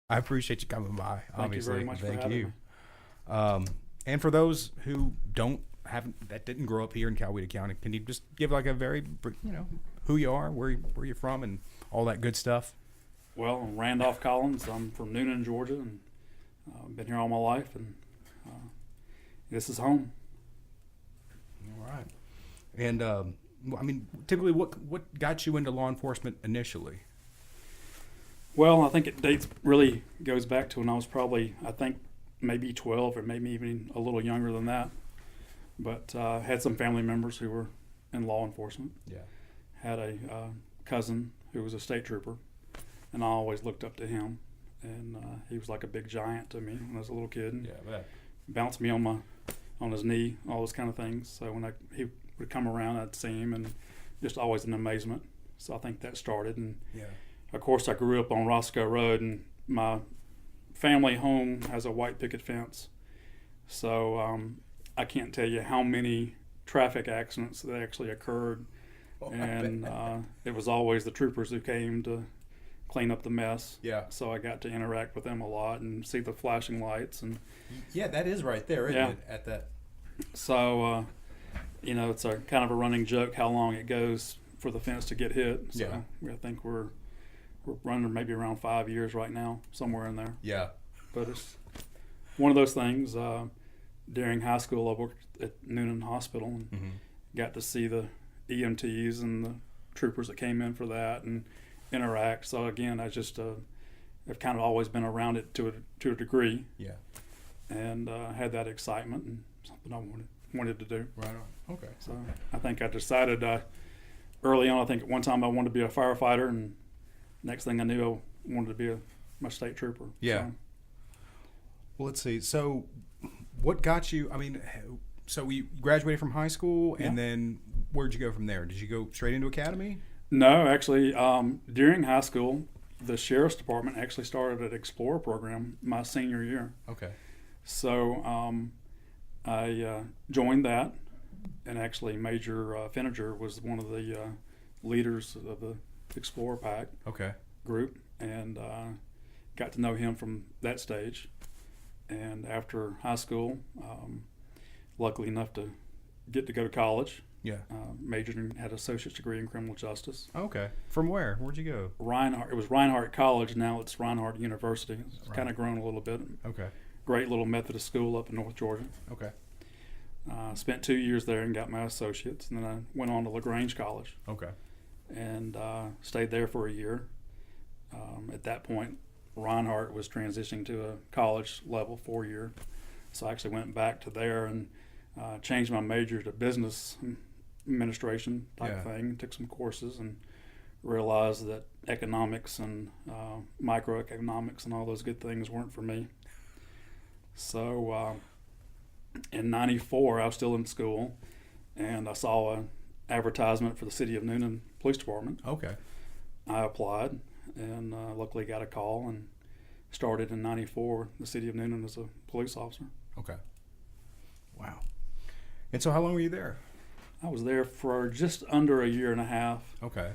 I appreciate you coming by. Thank you very much for having me. And for those who that didn't grow up here in Coweta County, can you just give like a very, who you are, where you're from, and all that good stuff? Well, I'm Randolph Collins. I'm from Newnan, Georgia, and I've been here all my life, and this is home. All right. And typically, what got you into law enforcement initially? Well, I think it really goes back to when I was probably, I think, maybe 12 or maybe even a little younger than that. But I had some family members who were in law enforcement. Yeah. Had a cousin who was a state trooper, and I always looked up to him. And he was like a big giant to me when I was a little kid. And bounced me on his knee, all those kind of things. So when he would come around, I'd see him, and just always an amazement. So I think that started. And of course, I grew up on Roscoe Road, and my family home has a white picket fence. So I can't tell you how many traffic accidents that actually occurred. And it was always the troopers who came to clean up the mess. Yeah. So I got to interact with them a lot and see the flashing lights. And yeah, that is right there, isn't it? At that. So, it's a kind of a running joke how long it goes for the fence to get hit. So I think we're running maybe around 5 years right now, somewhere in there. Yeah. But it's one of those things. During high school, I worked at Newnan Hospital and got to see the EMTs and the troopers that came in for that and interact. So again, I just have kind of always been around it to a degree. Yeah. And had that excitement and something I wanted to do. Right on. Okay. So I think I decided early on. I think at one time I wanted to be a firefighter, and next thing I knew, I wanted to be my state trooper. Yeah. Well, let's see. So, what got you? I mean, so you graduated from high school, and then where'd you go from there? Did you go straight into academy? No, actually, during high school, the sheriff's department actually started an Explorer program my senior year. Okay. So I joined that, and actually Major Finninger was one of the leaders of the Explorer Pack group, and got to know him from that stage. And after high school, luckily enough to get to go to college. Yeah. Majored and had an associate's degree in criminal justice. Okay. From where? Where'd you go? Reinhardt. It was Reinhardt College. Now it's Reinhardt University. It's kind of grown a little bit. Okay. Great little Methodist school up in North Georgia. Okay. Spent 2 years there and got my associates, and then I went on to LaGrange College. Okay. And stayed there for a year. At that point, Reinhardt was transitioning to a college level 4-year, so I actually went back to there and changed my major to business administration type thing. Took some courses and realized that economics and microeconomics and all those good things weren't for me. So in '94, I was still in school, and I saw an advertisement for the City of Newnan Police Department. Okay. I applied, and luckily got a call, and started in '94 the City of Newnan as a police officer. Okay. Wow. And so how long were you there? I was there for just under a year and a half. Okay.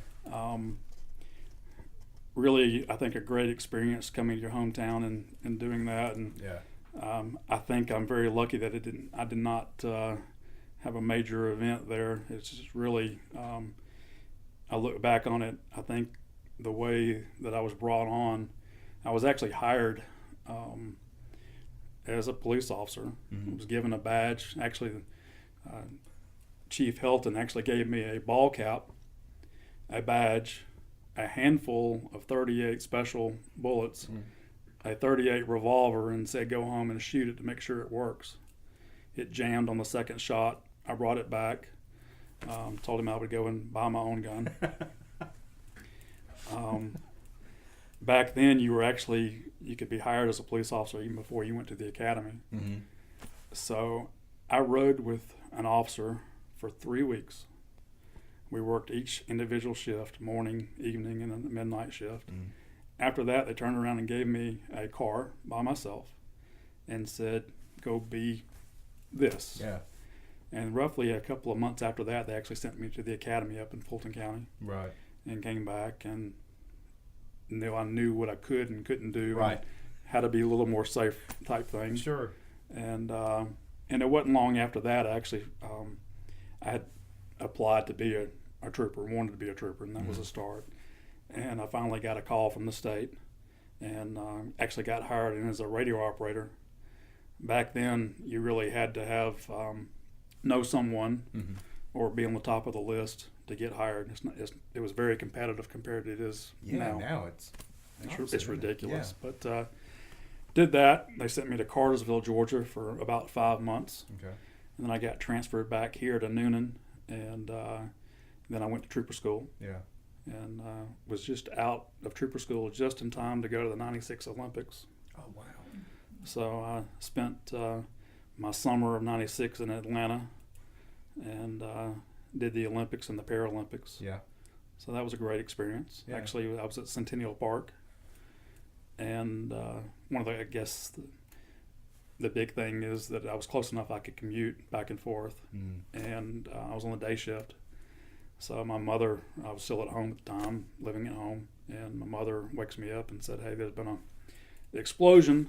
Really, I think a great experience coming to your hometown and doing that. And I think I'm very lucky that I did not have a major event there. It's just really, I look back on it, I think the way that I was brought on, I was actually hired as a police officer. I was given a badge. Actually, Chief Helton actually gave me a ball cap, a badge, a handful of 38 special bullets, a 38 revolver, and said go home and shoot it to make sure it works. It jammed on the second shot. I brought it back, told him I would go and buy my own gun. Back then, you could be hired as a police officer even before you went to the academy. So I rode with an officer for 3 weeks. We worked each individual shift, morning, evening, and a midnight shift. After that, they turned around and gave me a car by myself and said, go be this. Yeah. And roughly a couple of months after that, they actually sent me to the academy up in Fulton County. Right. And came back and I knew what I could and couldn't do. Right. how to be a little more safe type thing. Sure. And it wasn't long after that, actually, I had applied to be a trooper, wanted to be a trooper, and that was a start. And I finally got a call from the state, and actually got hired in as a radio operator. Back then, you really had to have know someone or be on the top of the list to get hired. It was very competitive compared to it is now. Now It's ridiculous. Yeah. But did that. They sent me to Cartersville, Georgia for about 5 months. Okay. And then I got transferred back here to Newnan, and then I went to trooper school. Yeah. And was just out of trooper school just in time to go to the '96 Olympics. Oh, wow. So I spent my summer of '96 in Atlanta and did the Olympics and the Paralympics. Yeah. So that was a great experience. Yeah. Actually, I was at Centennial Park, and one of the, I guess, the big thing is that I was close enough I could commute back and forth, and I was on the day shift. So my mother, I was still at home at the time, living at home, and my mother wakes me up and said, "Hey, there's been an explosion,"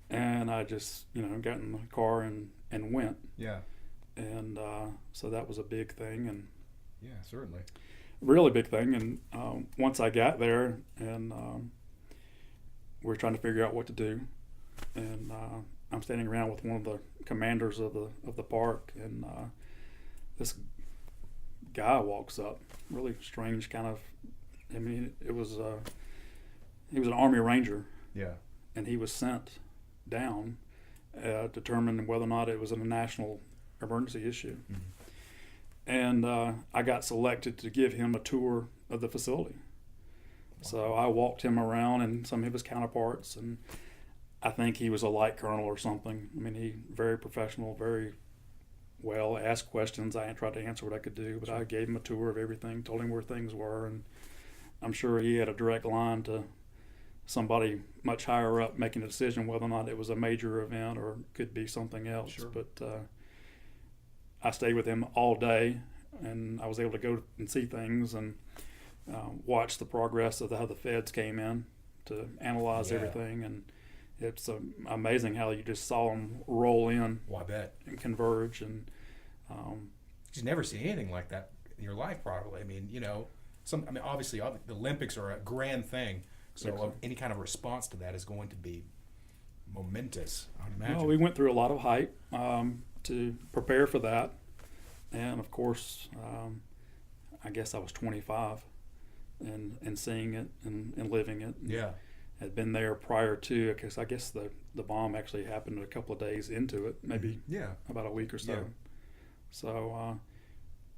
and I just, got in the car and went. Yeah. And so that was a big thing, and yeah, certainly. Really big thing. And once I got there, and we were trying to figure out what to do, and I'm standing around with one of the commanders of the park, and this guy walks up, really strange kind of. I mean, he was an Army Ranger. Yeah. And he was sent down to determine whether or not it was a national emergency issue. And I got selected to give him a tour of the facility. Wow. So I walked him around and some of his counterparts, and I think he was a light colonel or something. I mean, he very professional, very well, asked questions. I tried to answer what I could do, but I gave him a tour of everything, told him where things were, and I'm sure he had a direct line to somebody much higher up making a decision whether or not it was a major event or could be something else. Sure. But I stayed with him all day, and I was able to go and see things and watch the progress of how the feds came in to analyze everything. And it's amazing how you just saw them roll in. Well, I bet. And converge. And you've never seen anything like that in your life, probably. I mean, obviously, the Olympics are a grand thing. So any kind of response to that is going to be momentous, I would imagine. Well, we went through a lot of hype to prepare for that. And, of course, I guess I was 25 and seeing it and living it. Yeah. Had been there prior to, because I guess the bomb actually happened a couple of days into it, maybe about a week or so. Yeah. So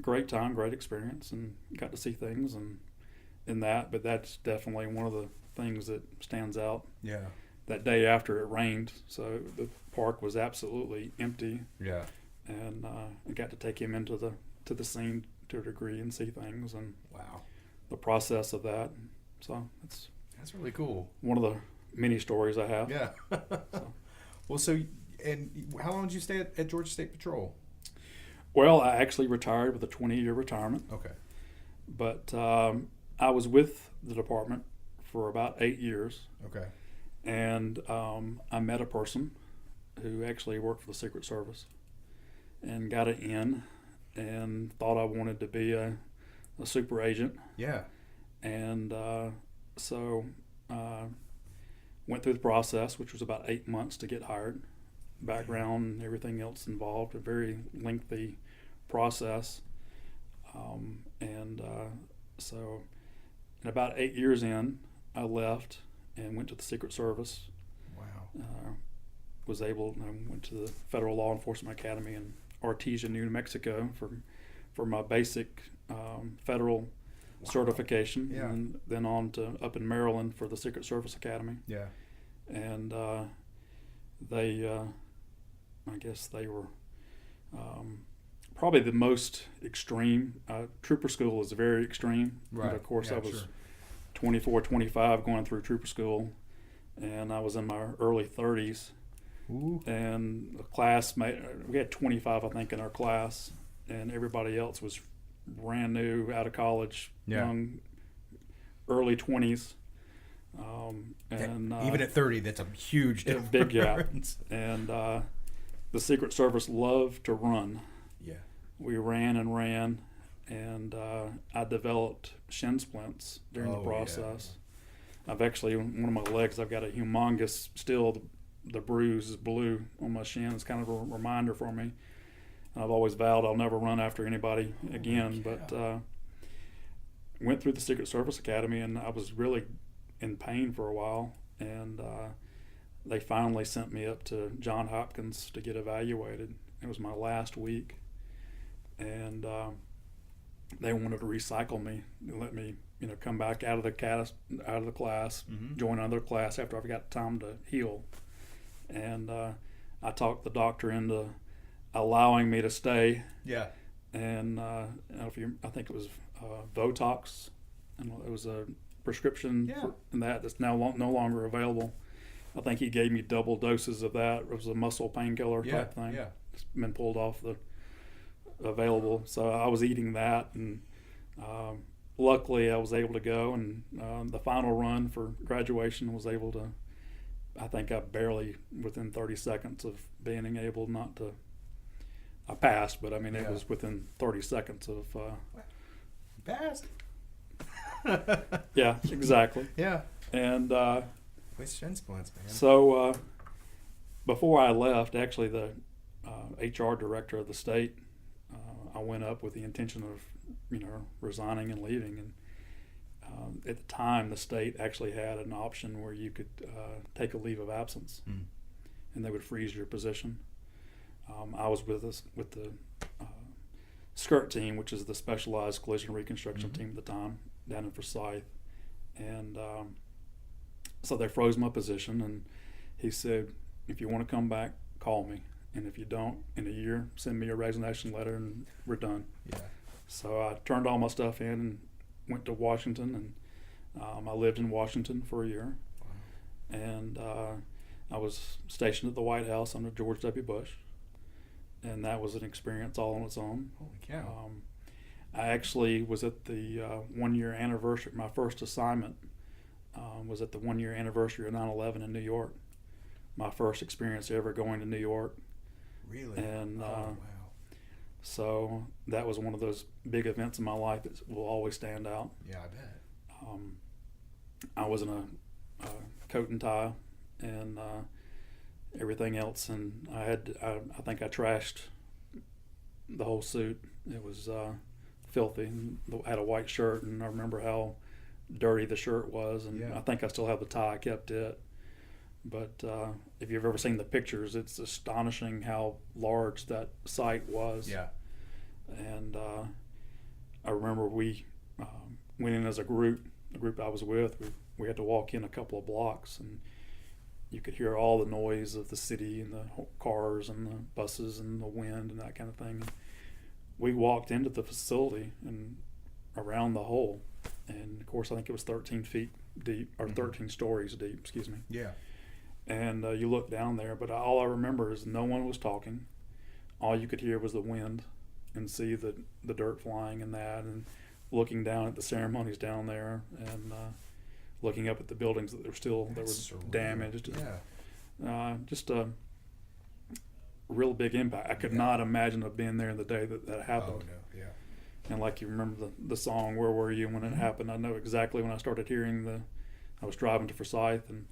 great time, great experience, and got to see things and in that. But that's definitely one of the things that stands out. Yeah. That day after it rained, so the park was absolutely empty. Yeah. And I got to take him into the scene to a degree and see things and wow, the process of that. So that's really cool. One of the many stories I have. Yeah. Well, and how long did you stay at Georgia State Patrol? Well, I actually retired with a 20-year retirement. Okay. But I was with the department for about 8 years. Okay. And I met a person who actually worked for the Secret Service and got it in and thought I wanted to be a super agent. Yeah. And so went through the process, which was about 8 months to get hired. Background and everything else involved, a very lengthy process. So about 8 years in, I left and went to the Secret Service. Wow. Went to the Federal Law Enforcement Academy in Artesia, New Mexico for my basic federal certification, and then on to up in Maryland for the Secret Service Academy. Yeah. And they, I guess they were probably the most extreme. Trooper school is very extreme. Right. And of course, yeah, I was sure. 24, 25 going through trooper school, and I was in my early 30s. Ooh. And the classmate, we had 25, I think, in our class, and everybody else was brand new, out of college, young, early 20s. And even at 30, that's a huge difference. Big gap. And the Secret Service loved to run. Yeah. We ran and ran, and I developed shin splints during the process. Yeah. I've actually, one of my legs, I've got a humongous, still the bruise is blue on my shin. It's kind of a reminder for me. And I've always vowed I'll never run after anybody again. But went through the Secret Service Academy, and I was really in pain for a while. And they finally sent me up to Johns Hopkins to get evaluated. It was my last week. And they wanted to recycle me and let me, come back out of the class, mm-hmm. join another class after I've got time to heal. And I talked the doctor into allowing me to stay. Yeah. And I think it was Botox, and it was a prescription for that's now no longer available. I think he gave me double doses of that. It was a muscle painkiller type thing. Yeah. It's been pulled off the available. So I was eating that, and luckily I was able to go. And the final run for graduation was able to. I think I barely within 30 seconds of being able not to. I passed, but I mean it was within 30 seconds of. Passed. Yeah, exactly. Yeah. And with shin splints, man. So before I left, actually the HR director of the state, I went up with the intention of, resigning and leaving. And at the time, the state actually had an option where you could take a leave of absence, and they would freeze your position. I was with the SCIRT team, which is the Specialized Collision Reconstruction team at the time, down in Forsyth. And so they froze my position, and he said, if you want to come back, call me. And if you don't, in a year, send me a resignation letter, and we're done. Yeah. So I turned all my stuff in and went to Washington, and I lived in Washington for a year. Wow. And I was stationed at the White House under George W. Bush. And that was an experience all on its own. Holy cow. I actually was at the 1 year anniversary. My first assignment was at the 1 year anniversary of 9/11 in New York. My first experience ever going to New York. Really? And wow. so that was one of those big events in my life that will always stand out. Yeah, I bet. I was in a coat and tie and everything else, and I think I trashed the whole suit. It was filthy. I had a white shirt, and I remember how dirty the shirt was, and I think I still have the tie. I kept it. But if you've ever seen the pictures, it's astonishing how large that site was. Yeah. And I remember we went in as a group. The group I was with, we had to walk in a couple of blocks, and you could hear all the noise of the city and the cars and the buses and the wind and that kind of thing. We walked into the facility and around the hole, and of course I think it was 13 feet deep, or 13 stories deep, excuse me. Yeah. And you look down there, but all I remember is no one was talking. All you could hear was the wind and see the dirt flying and that, and looking down at the ceremonies down there, and looking up at the buildings that were surreal. damaged. Yeah. Just a real big impact. I could not imagine of being there in the day that happened. Oh, no. Yeah. And like you remember the song, Where Were You When It Happened? I know exactly when I started hearing I was driving to Forsyth and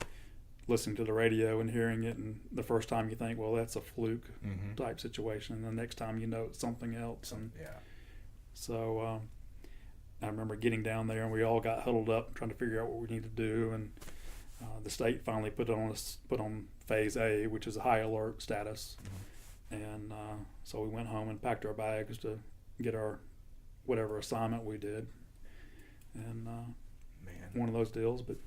listening to the radio and hearing it, and the first time you think, well, that's a fluke type situation, and the next time you know it's something else. And so I remember getting down there, and we all got huddled up trying to figure out what we need to do, and the state finally put on phase A, which is a high alert status. And so we went home and packed our bags to get our whatever assignment we did, and one of those deals. But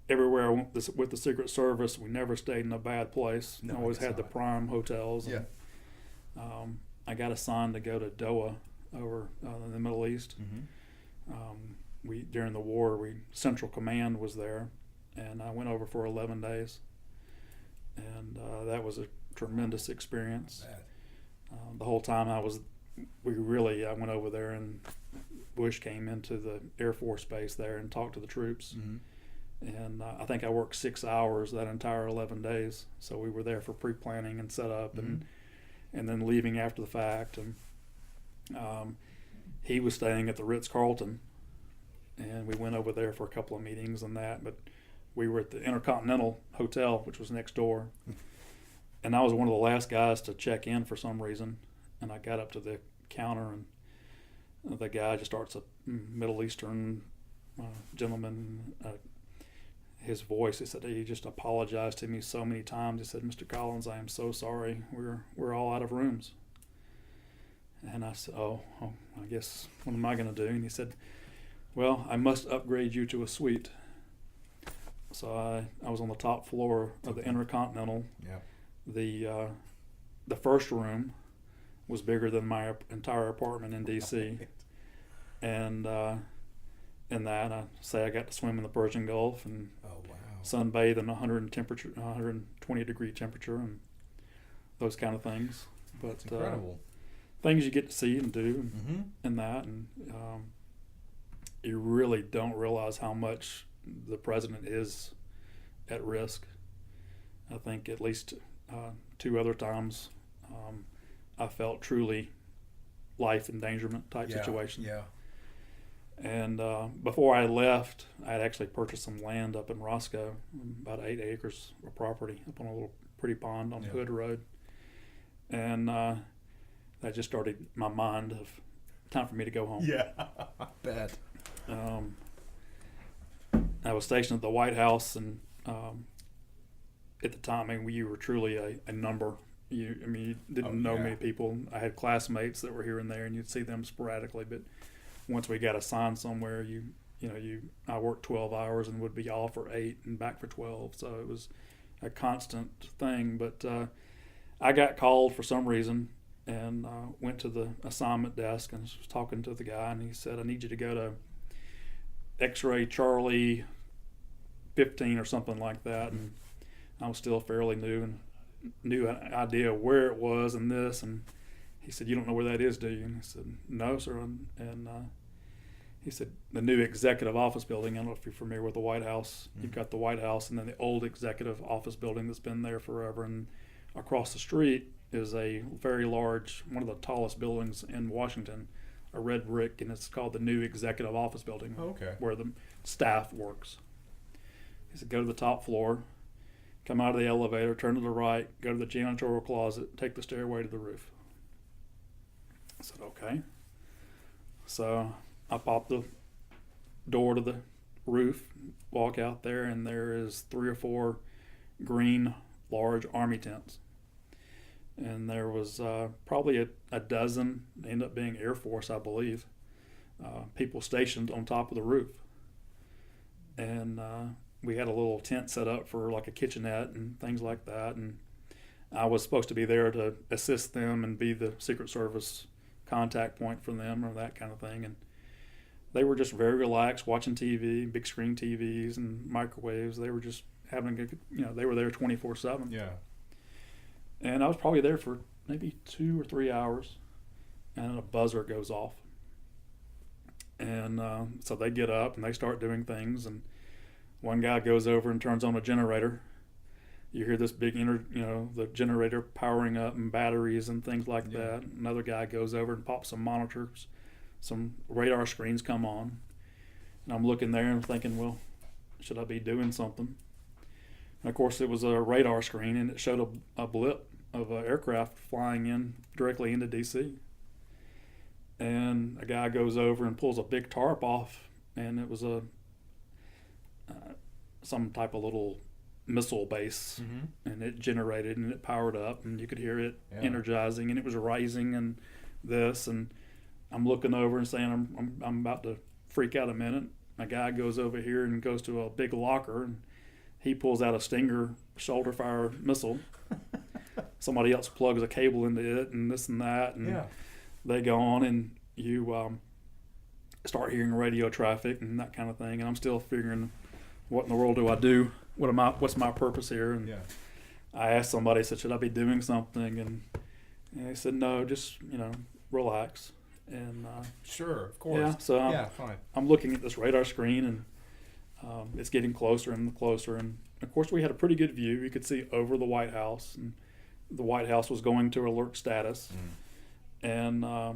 everywhere I went with the Secret Service, we never stayed in a bad place. No, always had the prime hotels. Yeah. And, I got assigned to go to Doha over in the Middle East. We during the war, Central Command was there, and I went over for 11 days, and that was a tremendous experience. The whole time I went over there, and Bush came into the Air Force Base there and talked to the troops. And I think I worked 6 hours that entire 11 days. So we were there for pre-planning and setup and then leaving after the fact. And he was staying at the Ritz-Carlton, and we went over there for a couple of meetings and that. But we were at the Intercontinental Hotel, which was next door. And I was one of the last guys to check in for some reason. And I got up to the counter, and the guy just starts a Middle Eastern gentleman. His voice, he said, he just apologized to me so many times. He said, "Mr. Collins, I am so sorry. We're all out of rooms." And I said, oh, I guess, what am I going to do? And he said, "Well, I must upgrade you to a suite." So I was on the top floor of the Intercontinental. Yeah. The first room was bigger than my entire apartment in D.C. And in that, I got to swim in the Persian Gulf and sunbathe in 120 degree temperature and those kind of things. But that's incredible. Things you get to see and do and that, and you really don't realize how much the president is at risk. I think at least 2 other times I felt truly life endangerment type situation. Yeah. And before I left, I had actually purchased some land up in Roscoe, about 8 acres of property up on a little pretty pond on Hood Road. And that just started my mind of time for me to go home. Yeah, I bet. I was stationed at the White House, and at the time, I mean, you were truly a number. You didn't know many people. I had classmates that were here and there, and you'd see them sporadically. But once we got assigned somewhere, I worked 12 hours and would be off for 8 and back for 12. So it was a constant thing. But I got called for some reason and went to the assignment desk and was talking to the guy, and he said, "I need you to go to X-ray Charlie 15 or something like that." And I was still fairly new and knew an idea where it was and this. And he said, "You don't know where that is, do you?" And I said, "No, sir." And he said, "The new executive office building." I don't know if you're familiar with the White House. You've got the White House and then the old executive office building that's been there forever. And across the street is a very large, one of the tallest buildings in Washington, a red brick, and it's called the new executive office building, where the staff works. He said, "Go to the top floor, come out of the elevator, turn to the right, go to the janitorial closet, take the stairway to the roof." I said, "Okay." So I popped the door to the roof, walk out there, and there is 3 or 4 green, large Army tents. And there was probably a dozen, ended up being Air Force, I believe, people stationed on top of the roof. And we had a little tent set up for like a kitchenette and things like that. And I was supposed to be there to assist them and be the Secret Service contact point for them or that kind of thing. And they were just very relaxed, watching TV, big screen TVs and microwaves. They were just having a good, they were there 24/7. Yeah. And I was probably there for maybe 2 or 3 hours, and a buzzer goes off. And so they get up and they start doing things, and one guy goes over and turns on a generator. You hear this big, the generator powering up and batteries and things like that. Another guy goes over and pops some monitors, some radar screens come on. And I'm looking there and thinking, well, should I be doing something? And of course, it was a radar screen, and it showed a blip of an aircraft flying in directly into D.C. And a guy goes over and pulls a big tarp off, and it was some type of little missile base, and it generated and it powered up, and you could hear it energizing, and it was rising and this, and I'm looking over and saying, I'm about to freak out a minute. A guy goes over here and goes to a big locker, and he pulls out a Stinger shoulder fire missile. Somebody else plugs a cable into it and this and that, and they go on, and you start hearing radio traffic and that kind of thing. And I'm still figuring, what in the world do I do? What's my purpose here? And I asked somebody, I said, should I be doing something? And they said, no, just relax. And sure, of course. yeah, so fine. I'm looking at this radar screen, and it's getting closer and closer. And of course, we had a pretty good view. You could see over the White House, and the White House was going to alert status. And I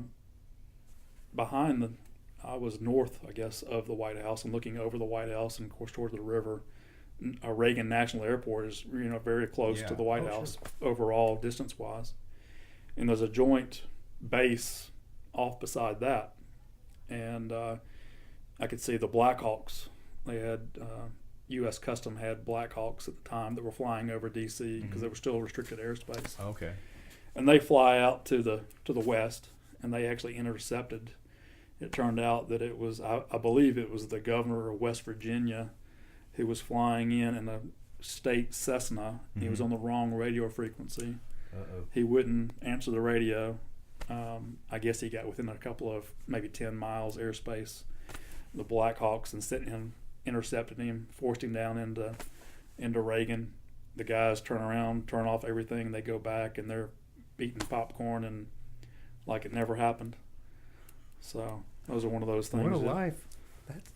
was north, I guess, of the White House, and looking over the White House, and of course toward the river. Reagan National Airport is very close to the White House overall distance-wise, and there's a joint base off beside that, and I could see the Blackhawks. They had U.S. Custom had Blackhawks at the time that were flying over D.C. because they were still restricted airspace. Okay. And they fly out to the west, and they actually intercepted. It turned out that it was, I believe it was the governor of West Virginia who was flying in a state Cessna. He was on the wrong radio frequency. He wouldn't answer the radio. I guess he got within a couple of maybe 10 miles airspace. The Blackhawks and intercepted him, forced him down into Reagan. The guys turn around, turn off everything. They go back, and they're eating popcorn and like it never happened. So those are one of those things. What a life.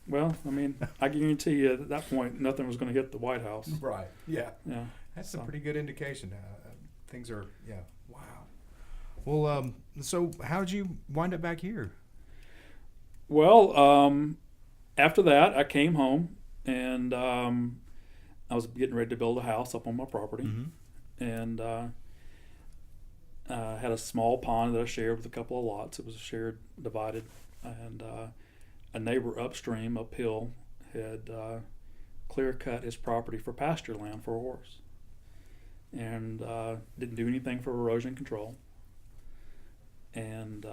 Well, I mean, I guarantee you at that point nothing was going to hit the White House. Right. Yeah. Yeah. That's a pretty good indication. Things are. Yeah. Wow. Well, so how did you wind up back here? Well, after that, I came home, and I was getting ready to build a house up on my property, and I had a small pond that I shared with a couple of lots. It was a shared, divided, and a neighbor uphill had clear cut his property for pasture land for a horse, and didn't do anything for erosion control. And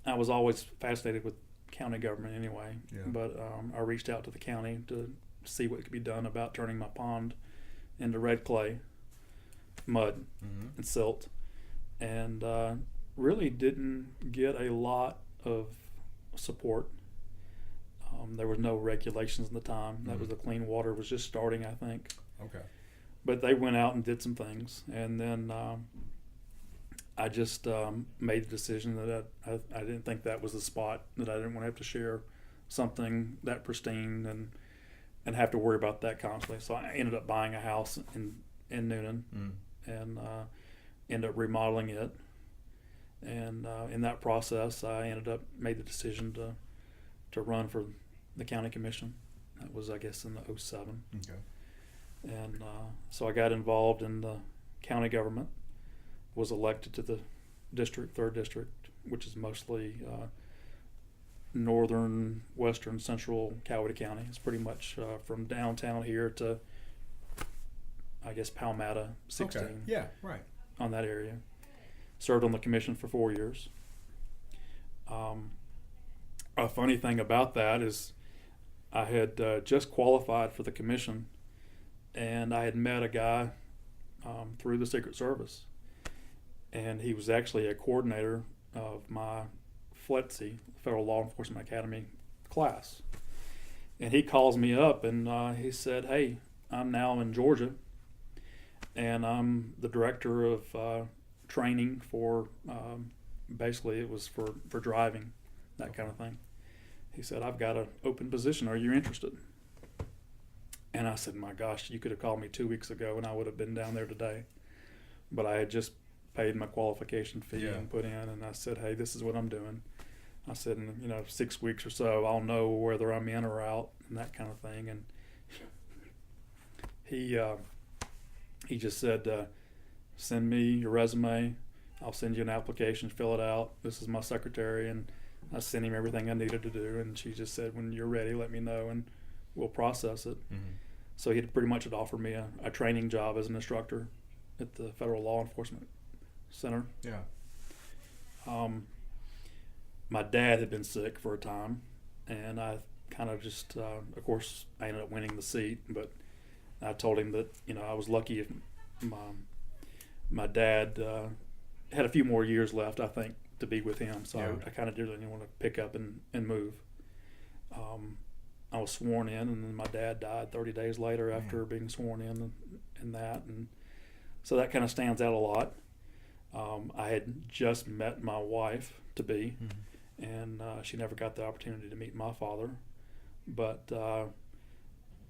I was always fascinated with county government anyway, but I reached out to the county to see what could be done about turning my pond into red clay, mud, and silt, and really didn't get a lot of support. There was no regulations at the time. That was the Clean Water was just starting, I think. Okay. But they went out and did some things, and then I just made the decision that I didn't think that was the spot, that I didn't want to have to share something that pristine and have to worry about that constantly. So I ended up buying a house in Newnan and ended up remodeling it. And in that process, I made the decision to run for the county commission. That was, I guess, in the 2007. Okay. And so I got involved in the county government, was elected to the district, 3rd district, which is mostly northern, western, central Coweta County. It's pretty much from downtown here to, I guess, Palmetto, 16. Okay. Yeah, right. On that area. Served on the commission for 4 years. A funny thing about that is I had just qualified for the commission, and I had met a guy through the Secret Service, and he was actually a coordinator of my FLETC, Federal Law Enforcement Academy class. And he calls me up, and he said, "Hey, I'm now in Georgia, and I'm the director of training for, basically it was for driving, that kind of thing." He said, "I've got an open position. Are you interested?" And I said, "My gosh, you could have called me 2 weeks ago and I would have been down there today." But I had just paid my qualification fee and put in, and I said, "Hey, this is what I'm doing." I said, "In 6 weeks or so, I'll know whether I'm in or out," and that kind of thing. And he just said, "Send me your resume. I'll send you an application, fill it out. This is my secretary." And I sent him everything I needed to do, and she just said, "When you're ready, let me know, and we'll process it." So he pretty much had offered me a training job as an instructor at the Federal Law Enforcement Center. Yeah. My dad had been sick for a time, and I kind of just, of course, I ended up winning the seat, but I told him that, I was lucky if my dad had a few more years left, I think, to be with him. So I kind of didn't want to pick up and move. I was sworn in, and then my dad died 30 days later after being sworn in and that. And so that kind of stands out a lot. I had just met my wife to be, and she never got the opportunity to meet my father. But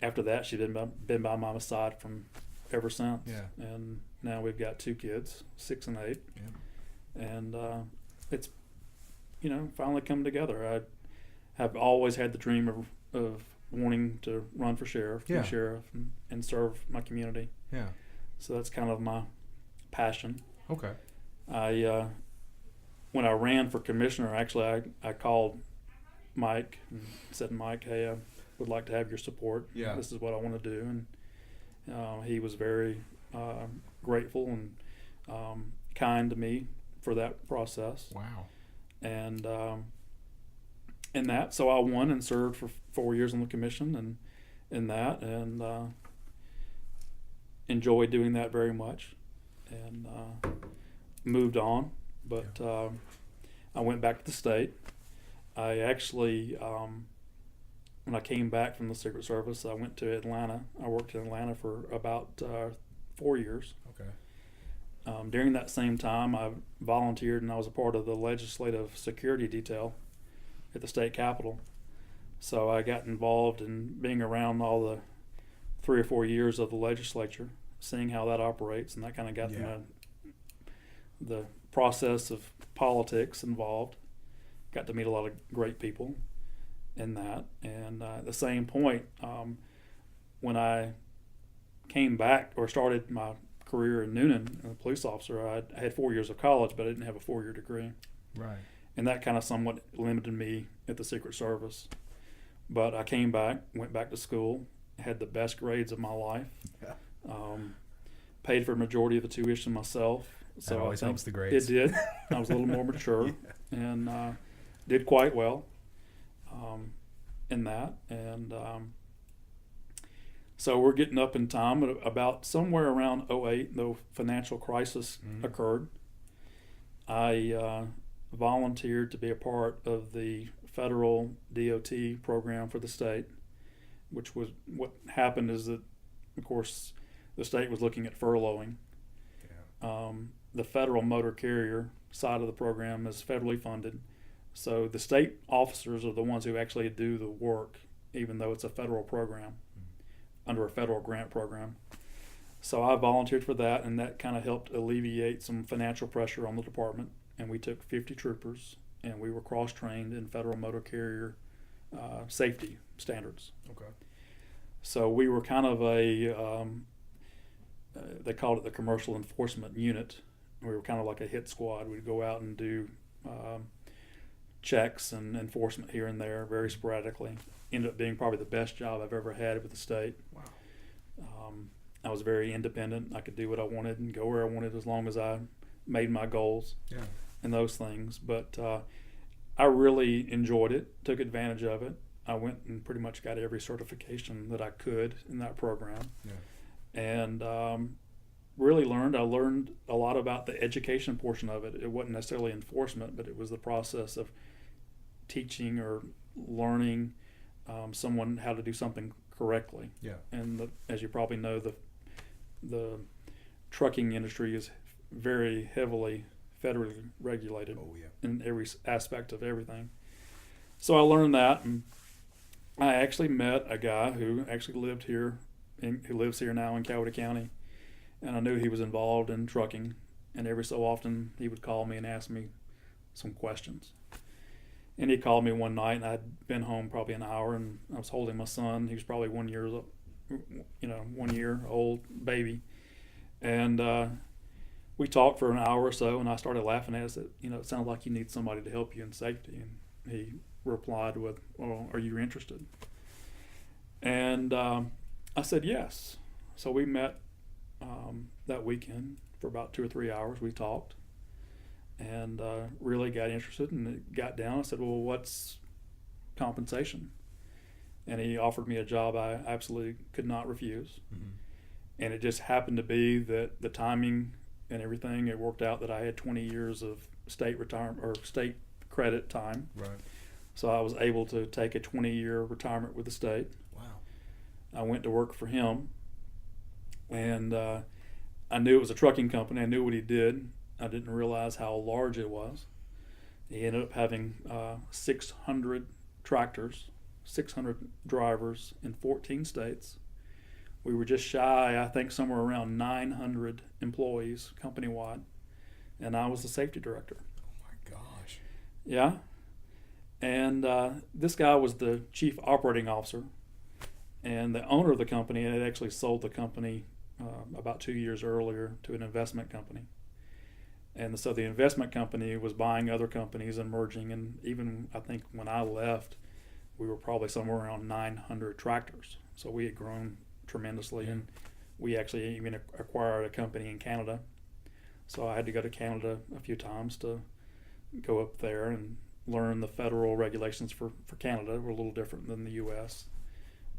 after that, she's been by my side from ever since. Yeah. And now we've got 2 kids, 6 and 8. Yeah. And it's, finally come together. I have always had the dream of wanting to run for sheriff, be sheriff, and serve my community. Yeah. So that's kind of my passion. Okay. When I ran for commissioner, actually, I called Mike and said, Mike, hey, I would like to have your support. Yeah. This is what I want to do. And he was very grateful and kind to me for that process. Wow. And so I won and served for 4 years on the commission and enjoyed doing that very much, and moved on. But I went back to the state. I actually, when I came back from the Secret Service, I went to Atlanta. I worked in Atlanta for about 4 years. Okay. During that same time, I volunteered and I was a part of the legislative security detail at the state capitol. So I got involved in being around all the 3 or 4 years of the legislature, seeing how that operates, and that kind of got the process of politics involved. Got to meet a lot of great people in that. And at the same point, when I came back or started my career in Newnan as a police officer, I had 4 years of college, but I didn't have a 4-year degree. Right. And that kind of somewhat limited me at the Secret Service. But I came back, went back to school, had the best grades of my life. Yeah. Paid for a majority of the tuition myself. So that always helps the grades. It did. I was a little more mature and did quite well in that. And so we're getting up in time. About somewhere around 2008, the financial crisis occurred. I volunteered to be a part of the federal DOT program for the state, which was what happened is that, of course, the state was looking at furloughing. Yeah. The federal motor carrier side of the program is federally funded. So the state officers are the ones who actually do the work, even though it's a federal program, under a federal grant program. So I volunteered for that, and that kind of helped alleviate some financial pressure on the department. And we took 50 troopers, and we were cross-trained in federal motor carrier safety standards. Okay. So we were kind of they called it the commercial enforcement unit. We were kind of like a hit squad. We'd go out and do checks and enforcement here and there, very sporadically. Ended up being probably the best job I've ever had with the state. Wow. I was very independent. I could do what I wanted and go where I wanted as long as I made my goals and those things. But I really enjoyed it, took advantage of it. I went and pretty much got every certification that I could in that program. Yeah. And really learned. I learned a lot about the education portion of it. It wasn't necessarily enforcement, but it was the process of teaching or learning someone how to do something correctly. Yeah. And as you probably know, the trucking industry is very heavily federally regulated in every aspect of everything. So I learned that, and I actually met a guy who actually lived here, who lives here now in Coweta County, and I knew he was involved in trucking, and every so often he would call me and ask me some questions. And he called me one night, and I'd been home probably an hour, and I was holding my son. He was probably 1 year, 1 year old baby, and we talked for an hour or so, and I started laughing at it. Said, it sounds like you need somebody to help you in safety. And he replied with, "Well, are you interested?" And I said yes. So we met that weekend for about 2 or 3 hours. We talked and really got interested, and it got down. I said, "Well, what's compensation?" And he offered me a job I absolutely could not refuse. Mm-hmm. And it just happened to be that the timing and everything, it worked out that I had 20 years of state retirement or state credit time. Right. So I was able to take a 20-year retirement with the state. Wow. I went to work for him, and I knew it was a trucking company. I knew what he did. I didn't realize how large it was. He ended up having 600 tractors, 600 drivers in 14 states. We were just shy, I think, somewhere around 900 employees company-wide, and I was the safety director. Oh my gosh. Yeah. And this guy was the chief operating officer, and the owner of the company had actually sold the company about 2 years earlier to an investment company. And so the investment company was buying other companies and merging, and even I think when I left, we were probably somewhere around 900 tractors. So we had grown tremendously, and we actually even acquired a company in Canada. So I had to go to Canada a few times to go up there and learn the federal regulations for Canada. We're a little different than the U.S.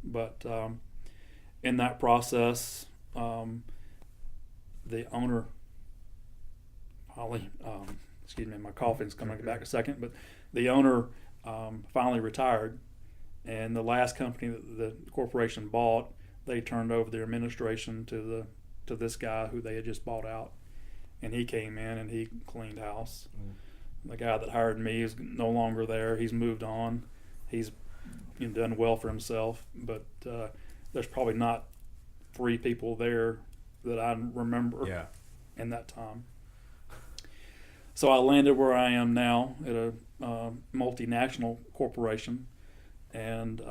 But in that process, the owner finally, excuse me, my coughing's coming back a second, but the owner finally retired, and the last company that the corporation bought, they turned over their administration to this guy who they had just bought out, and he came in and he cleaned house. The guy that hired me is no longer there. He's moved on. He's done well for himself, but there's probably not 3 people there that I remember in that time. So I landed where I am now at a multinational corporation, and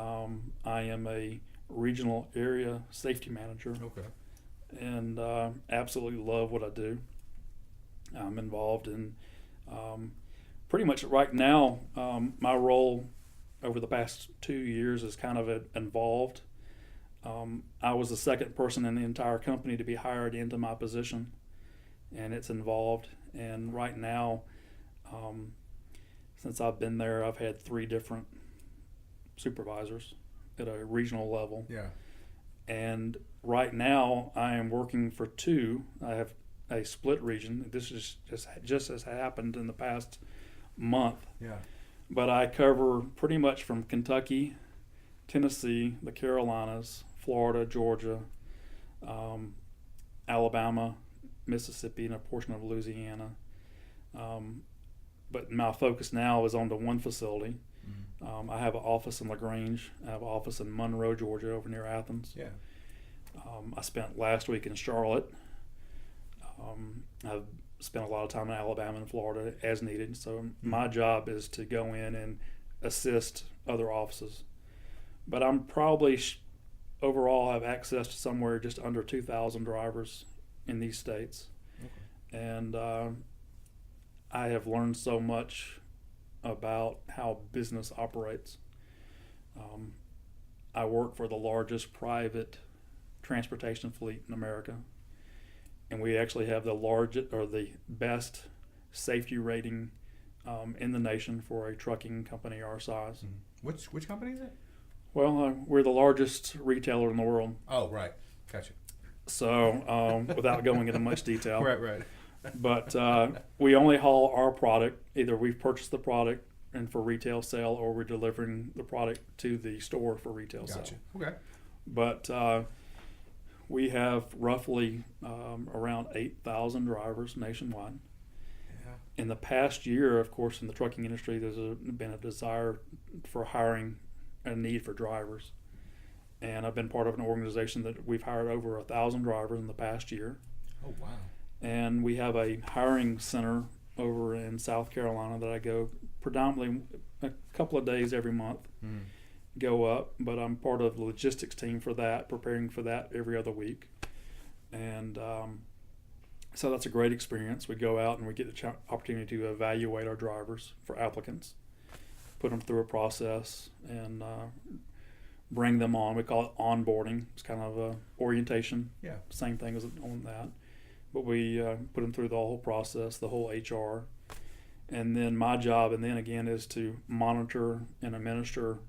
I am a regional area safety manager. Okay. And absolutely love what I do. I'm involved in pretty much right now. My role over the past 2 years is kind of involved. I was the second person in the entire company to be hired into my position, and it's involved. And right now, since I've been there, I've had 3 different supervisors at a regional level. Yeah. And right now, I am working for 2. I have a split region. This is just has happened in the past month. Yeah. But I cover pretty much from Kentucky, Tennessee, the Carolinas, Florida, Georgia, Alabama, Mississippi, and a portion of Louisiana. But my focus now is on the one facility. I have an office in LaGrange. I have an office in Monroe, Georgia, over near Athens. Yeah. I spent last week in Charlotte. I've spent a lot of time in Alabama and Florida as needed. So my job is to go in and assist other offices. But I'm probably overall have access to somewhere just under 2,000 drivers in these states. Okay. And I have learned so much about how business operates. I work for the largest private transportation fleet in America, and we actually have the largest or the best safety rating in the nation for a trucking company our size. Which company is it? Well, we're the largest retailer in the world. Oh, right. Gotcha. So without going into much detail. Right. But we only haul our product. Either we've purchased the product and for retail sale, or we're delivering the product to the store for retail sale. Okay. But we have roughly around 8,000 drivers nationwide. Yeah. In the past year, of course, in the trucking industry, there's been a desire for hiring, a need for drivers. And I've been part of an organization that we've hired over 1,000 drivers in the past year. Oh, wow. And we have a hiring center over in South Carolina that I go predominantly a couple of days every month, go up. But I'm part of the logistics team for that, preparing for that every other week. And so that's a great experience. We go out and we get the opportunity to evaluate our drivers for applicants, put them through a process, and bring them on. We call it onboarding. It's kind of a orientation. Yeah. Same thing as on that. But we put them through the whole process, the whole HR. And then my job, and then again, is to monitor and administer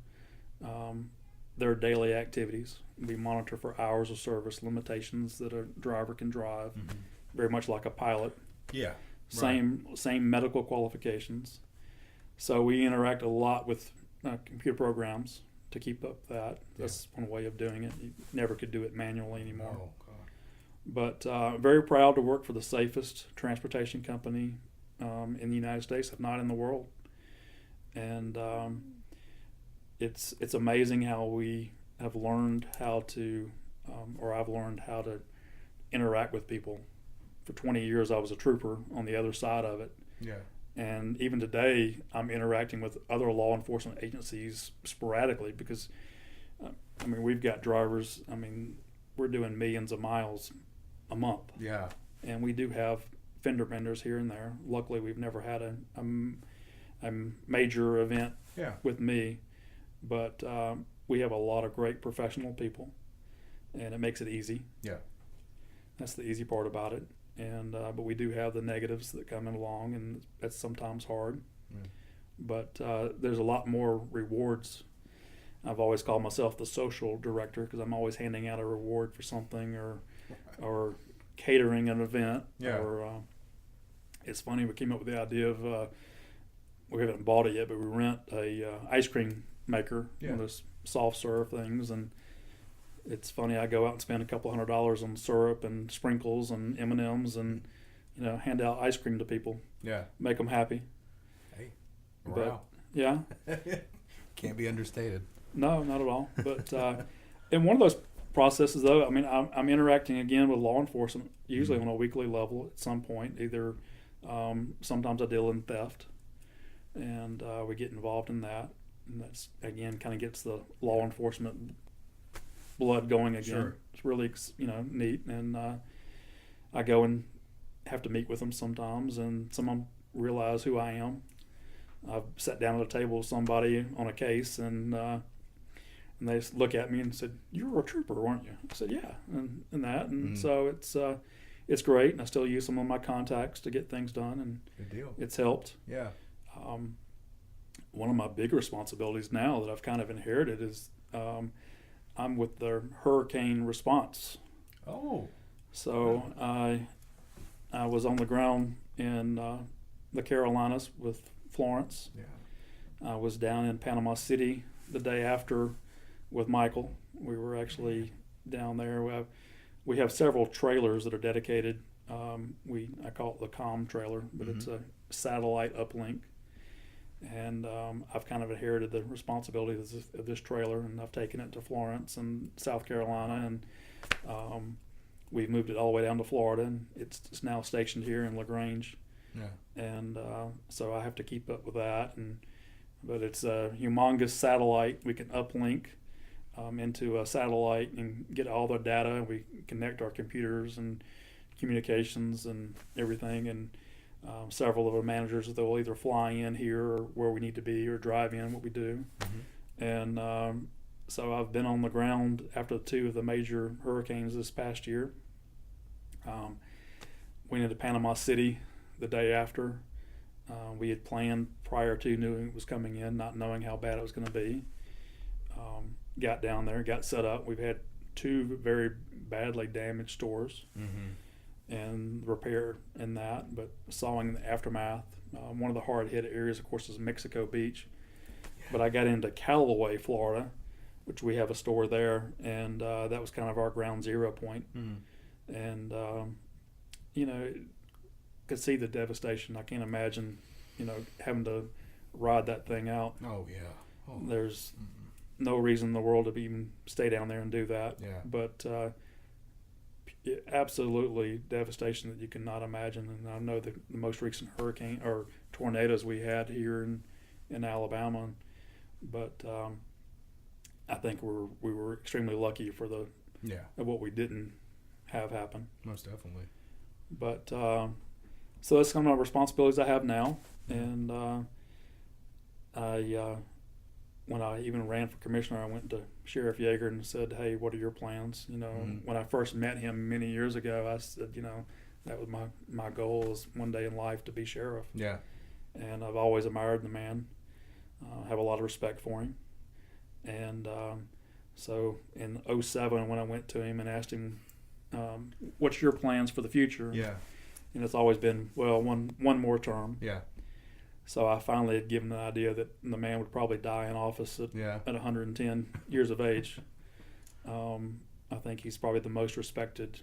their daily activities. We monitor for hours of service, limitations that a driver can drive, very much like a pilot. Yeah. Same medical qualifications. So we interact a lot with computer programs to keep up that. That's one way of doing it. You never could do it manually anymore. Oh, God. But very proud to work for the safest transportation company in the United States, if not in the world. and it's amazing how we have learned how to, or I've learned how to interact with people. For 20 years, I was a trooper on the other side of it. Yeah. And even today, I'm interacting with other law enforcement agencies sporadically because, we've got drivers. We're doing millions of miles a month. Yeah. And we do have fender benders here and there. Luckily, we've never had a major event with me, but we have a lot of great professional people, and it makes it easy. Yeah. That's the easy part about it. And but we do have the negatives that come in along, and that's sometimes hard. Mm. But there's a lot more rewards. I've always called myself the social director because I'm always handing out a reward for something or catering an event. Yeah. Or it's funny, we came up with the idea of we haven't bought it yet, but we rent a ice cream maker, one of those soft serve things, and it's funny. I go out and spend a couple $100 on syrup and sprinkles and M&Ms and hand out ice cream to people. Yeah, make them happy. Hey, wow. But, yeah, can't be understated. No, not at all. But in one of those processes, though, I'm interacting again with law enforcement, usually on a weekly level at some point. Either sometimes I deal in theft, and we get involved in that, and that's again kind of gets the law enforcement blood going again. Sure. It's really neat, and I go and have to meet with them sometimes, and some of them realize who I am. I've sat down at a table with somebody on a case, and they look at me and said, "You were a trooper, weren't you?" I said, "Yeah," and so it's great, and I still use some of my contacts to get things done, and good deal. It's helped. Yeah. One of my big responsibilities now that I've kind of inherited is I'm with the hurricane response. Oh. So I was on the ground in the Carolinas with Florence. Yeah. I was down in Panama City the day after with Michael. We were actually down there. We have several trailers that are dedicated. I call it the COM trailer, but it's a satellite uplink. And I've kind of inherited the responsibility of this trailer, and I've taken it to Florence and South Carolina, and we've moved it all the way down to Florida, and it's now stationed here in LaGrange. Yeah. And so I have to keep up with that, but it's a humongous satellite. We can uplink into a satellite and get all the data. We connect our computers and communications and everything, and several of our managers, they'll either fly in here or where we need to be or drive in what we do. And so I've been on the ground after two of the major hurricanes this past year. Went into Panama City the day after. We had planned prior to knowing it was coming in, not knowing how bad it was going to be. Got down there, got set up. We've had two very badly damaged stores. And repair in that, but sawing the aftermath. One of the hard hit areas, of course, is Mexico Beach. Yeah. But I got into Coweta, Florida, which we have a store there, and that was kind of our ground zero point. And could see the devastation. I can't imagine, having to ride that thing out. Oh yeah. Oh. There's no reason in the world to even stay down there and do that. Yeah. But absolutely devastation that you cannot imagine. And I know the most recent hurricane or tornadoes we had here in Alabama, but I think we were extremely lucky for of what we didn't have happen. Most definitely. But so that's some of the responsibilities I have now, and when I even ran for commissioner, I went to Sheriff Yeager and said, "Hey, what are your plans?" When I first met him many years ago, I said, that was my goal is one day in life to be sheriff. Yeah. And I've always admired the man. Have a lot of respect for him. And so in 2007, when I went to him and asked him, "What's your plans for the future?" Yeah. And it's always been, well, one more term. Yeah. So I finally had given the idea that the man would probably die in office at 110 years of age. I think he's probably the most respected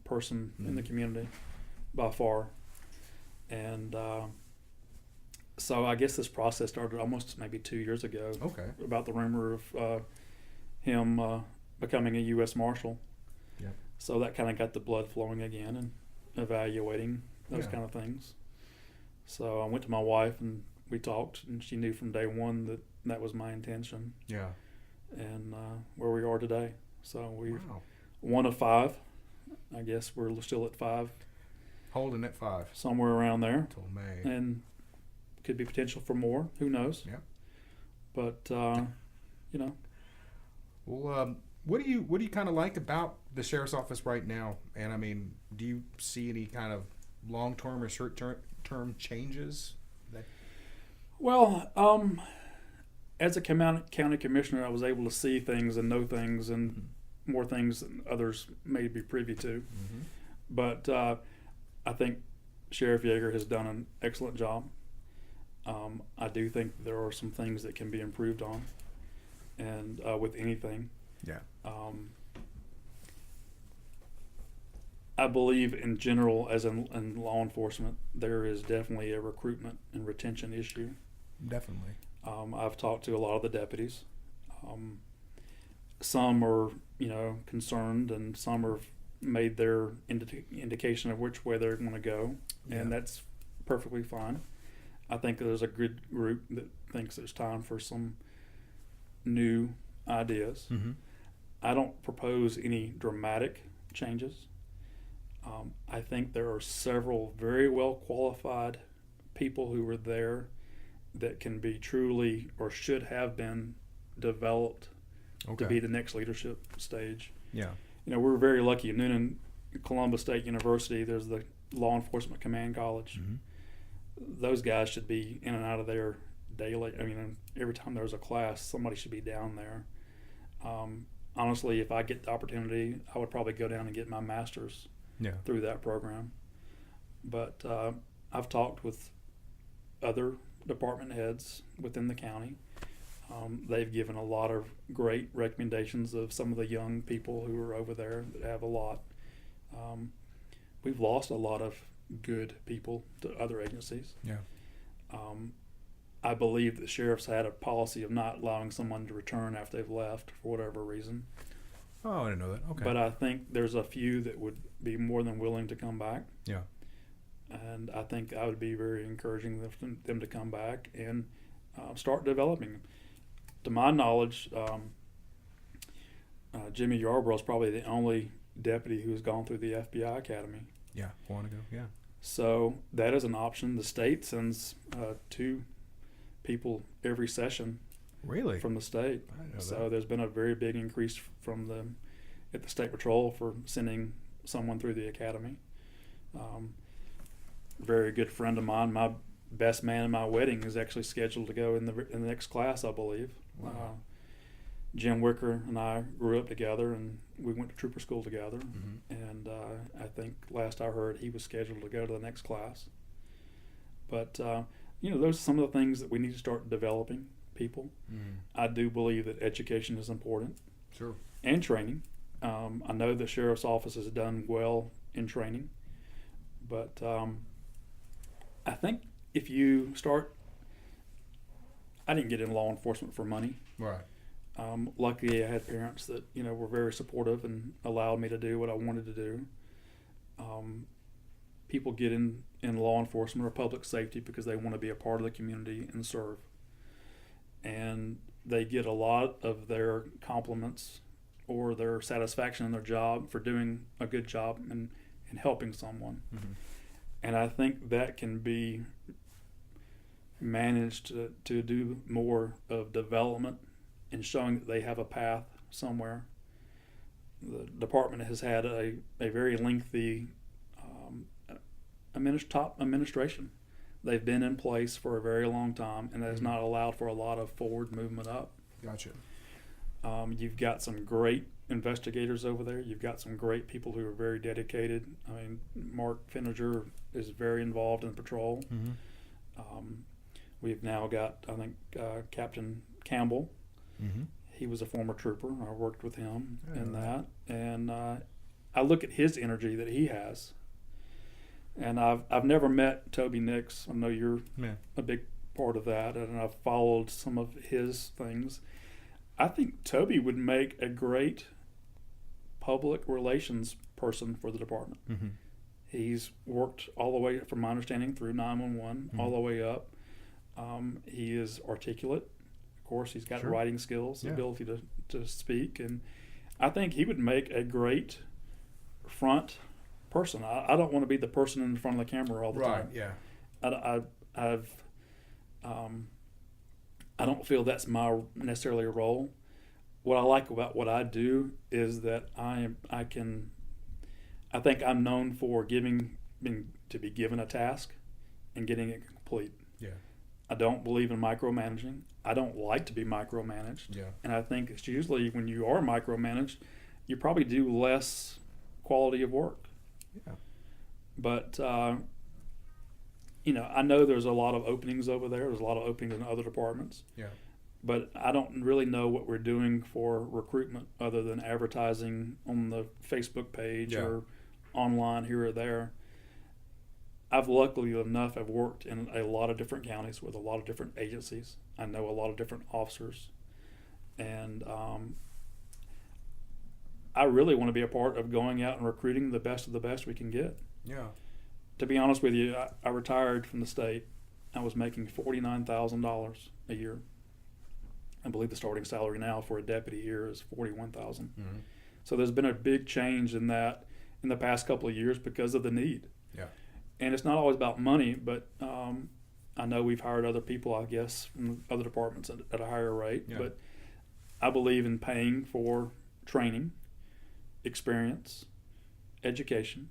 person in the community by far. And So I guess this process started almost maybe 2 years ago. Okay. About the rumor of him becoming a U.S. Marshal. Yeah. So that kind of got the blood flowing again and evaluating those kind of things. So I went to my wife and we talked, and she knew from day one that that was my intention. Yeah. And where we are today. So we're Wow. 1 of 5. I guess we're still at 5. Holding at 5. Somewhere around there. Till May. And could be potential for more. Who knows? Yeah. But you know. Well, what do you kind of like about the sheriff's office right now? And I mean, do you see any kind of long-term or short-term changes? Well, as a county commissioner, I was able to see things and know things and more things than others may be privy to. Mm-hmm. But I think Sheriff Yeager has done an excellent job. I do think there are some things that can be improved on, and with anything. Yeah. I believe in general, as in law enforcement, there is definitely a recruitment and retention issue. Definitely. I've talked to a lot of the deputies. Some are, concerned, and some have made their indication of which way they're going to go, and that's perfectly fine. I think there's a good group that thinks it's time for some new ideas. Mm-hmm. I don't propose any dramatic changes. I think there are several very well qualified people who were there that can be truly, or should have been, developed to be the next leadership stage. Yeah. We're very lucky. At Newnan Columbus State University, there's the Law Enforcement Command College. Mm-hmm. Those guys should be in and out of there daily. I mean, every time there's a class, somebody should be down there. Honestly, if I get the opportunity, I would probably go down and get my master's through that program. But I've talked with other department heads within the county. They've given a lot of great recommendations of some of the young people who are over there that have a lot. We've lost a lot of good people to other agencies. Yeah. I believe the sheriffs had a policy of not allowing someone to return after they've left for whatever reason. Oh, I didn't know that. Okay. But I think there's a few that would be more than willing to come back. Yeah. And I think I would be very encouraging them to come back and start developing. To my knowledge, Jimmy Yarborough is probably the only deputy who has gone through the FBI Academy. Yeah, a while ago, yeah. So that is an option. The state sends 2 people every session. Really? From the state. I didn't know So that. there's been a very big increase from at the state patrol for sending someone through the academy. Very good friend of mine, my best man in my wedding, is actually scheduled to go in the next class, I believe. Wow. Jim Wicker and I grew up together, and we went to trooper school together. Mm-hmm. And I think last I heard he was scheduled to go to the next class. But those are some of the things that we need to start developing people. Mm-hmm. I do believe that education is important. Sure. And training. I know the sheriff's office has done well in training, but I think if you start, I didn't get in law enforcement for money. Right. Luckily, I had parents that were very supportive and allowed me to do what I wanted to do. People get in law enforcement or public safety because they want to be a part of the community and serve, and they get a lot of their compliments or their satisfaction in their job for doing a good job and helping someone. Mm-hmm. And I think that can be managed to do more of development and showing that they have a path somewhere. The department has had a very lengthy top administration. They've been in place for a very long time, and that has not allowed for a lot of forward movement up. Gotcha. You've got some great investigators over there. You've got some great people who are very dedicated. I mean, Mark Finninger is very involved in patrol. Mm-hmm. We've now got, I think, Captain Campbell. Mm-hmm. He was a former trooper. I worked with him in that. And I look at his energy that he has. And I've never met Toby Nix. I know you're a big part of that, and I've followed some of his things. I think Toby would make a great public relations person for the department. Mm-hmm. He's worked all the way, from my understanding, through 911, all the way up. He is articulate. Of course, he's got writing skills, ability to speak, and I think he would make a great front person. I don't want to be the person in front of the camera all the time. Right, yeah. I don't feel that's my necessarily a role. What I like about what I do is that I think I'm known for being given a task and getting it complete. Yeah. I don't believe in micromanaging. I don't like to be micromanaged. Yeah. And I think it's usually when you are micromanaged, you probably do less quality of work. Yeah. But I know there's a lot of openings over there. There's a lot of openings in other departments. Yeah. But I don't really know what we're doing for recruitment other than advertising on the Facebook page or online here or there. I've luckily enough, I've worked in a lot of different counties with a lot of different agencies. I know a lot of different officers. And I really want to be a part of going out and recruiting the best of the best we can get. Yeah. To be honest with you, I retired from the state. I was making $49,000 a year. I believe the starting salary now for a deputy here is $41,000. Mm-hmm. So there's been a big change in that in the past couple of years because of the need. Yeah. And it's not always about money, but I know we've hired other people, I guess, from other departments at a higher rate. Yeah. But I believe in paying for training, experience, education,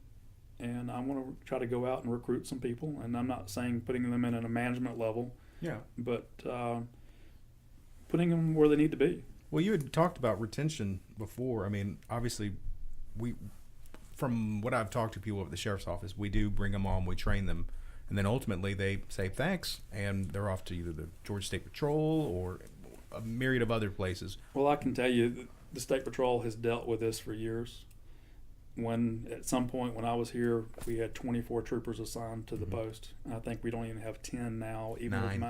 and I want to try to go out and recruit some people. And I'm not saying putting them in at a management level, but putting them where they need to be. Well, you had talked about retention before. I mean, obviously, from what I've talked to people at the sheriff's office, we do bring them on, we train them, and then ultimately they say thanks, and they're off to either the Georgia State Patrol or a myriad of other places. Well, I can tell you the State Patrol has dealt with this for years. When at some point when I was here, we had 24 troopers assigned to the post. And I think we don't even have 10 now, even with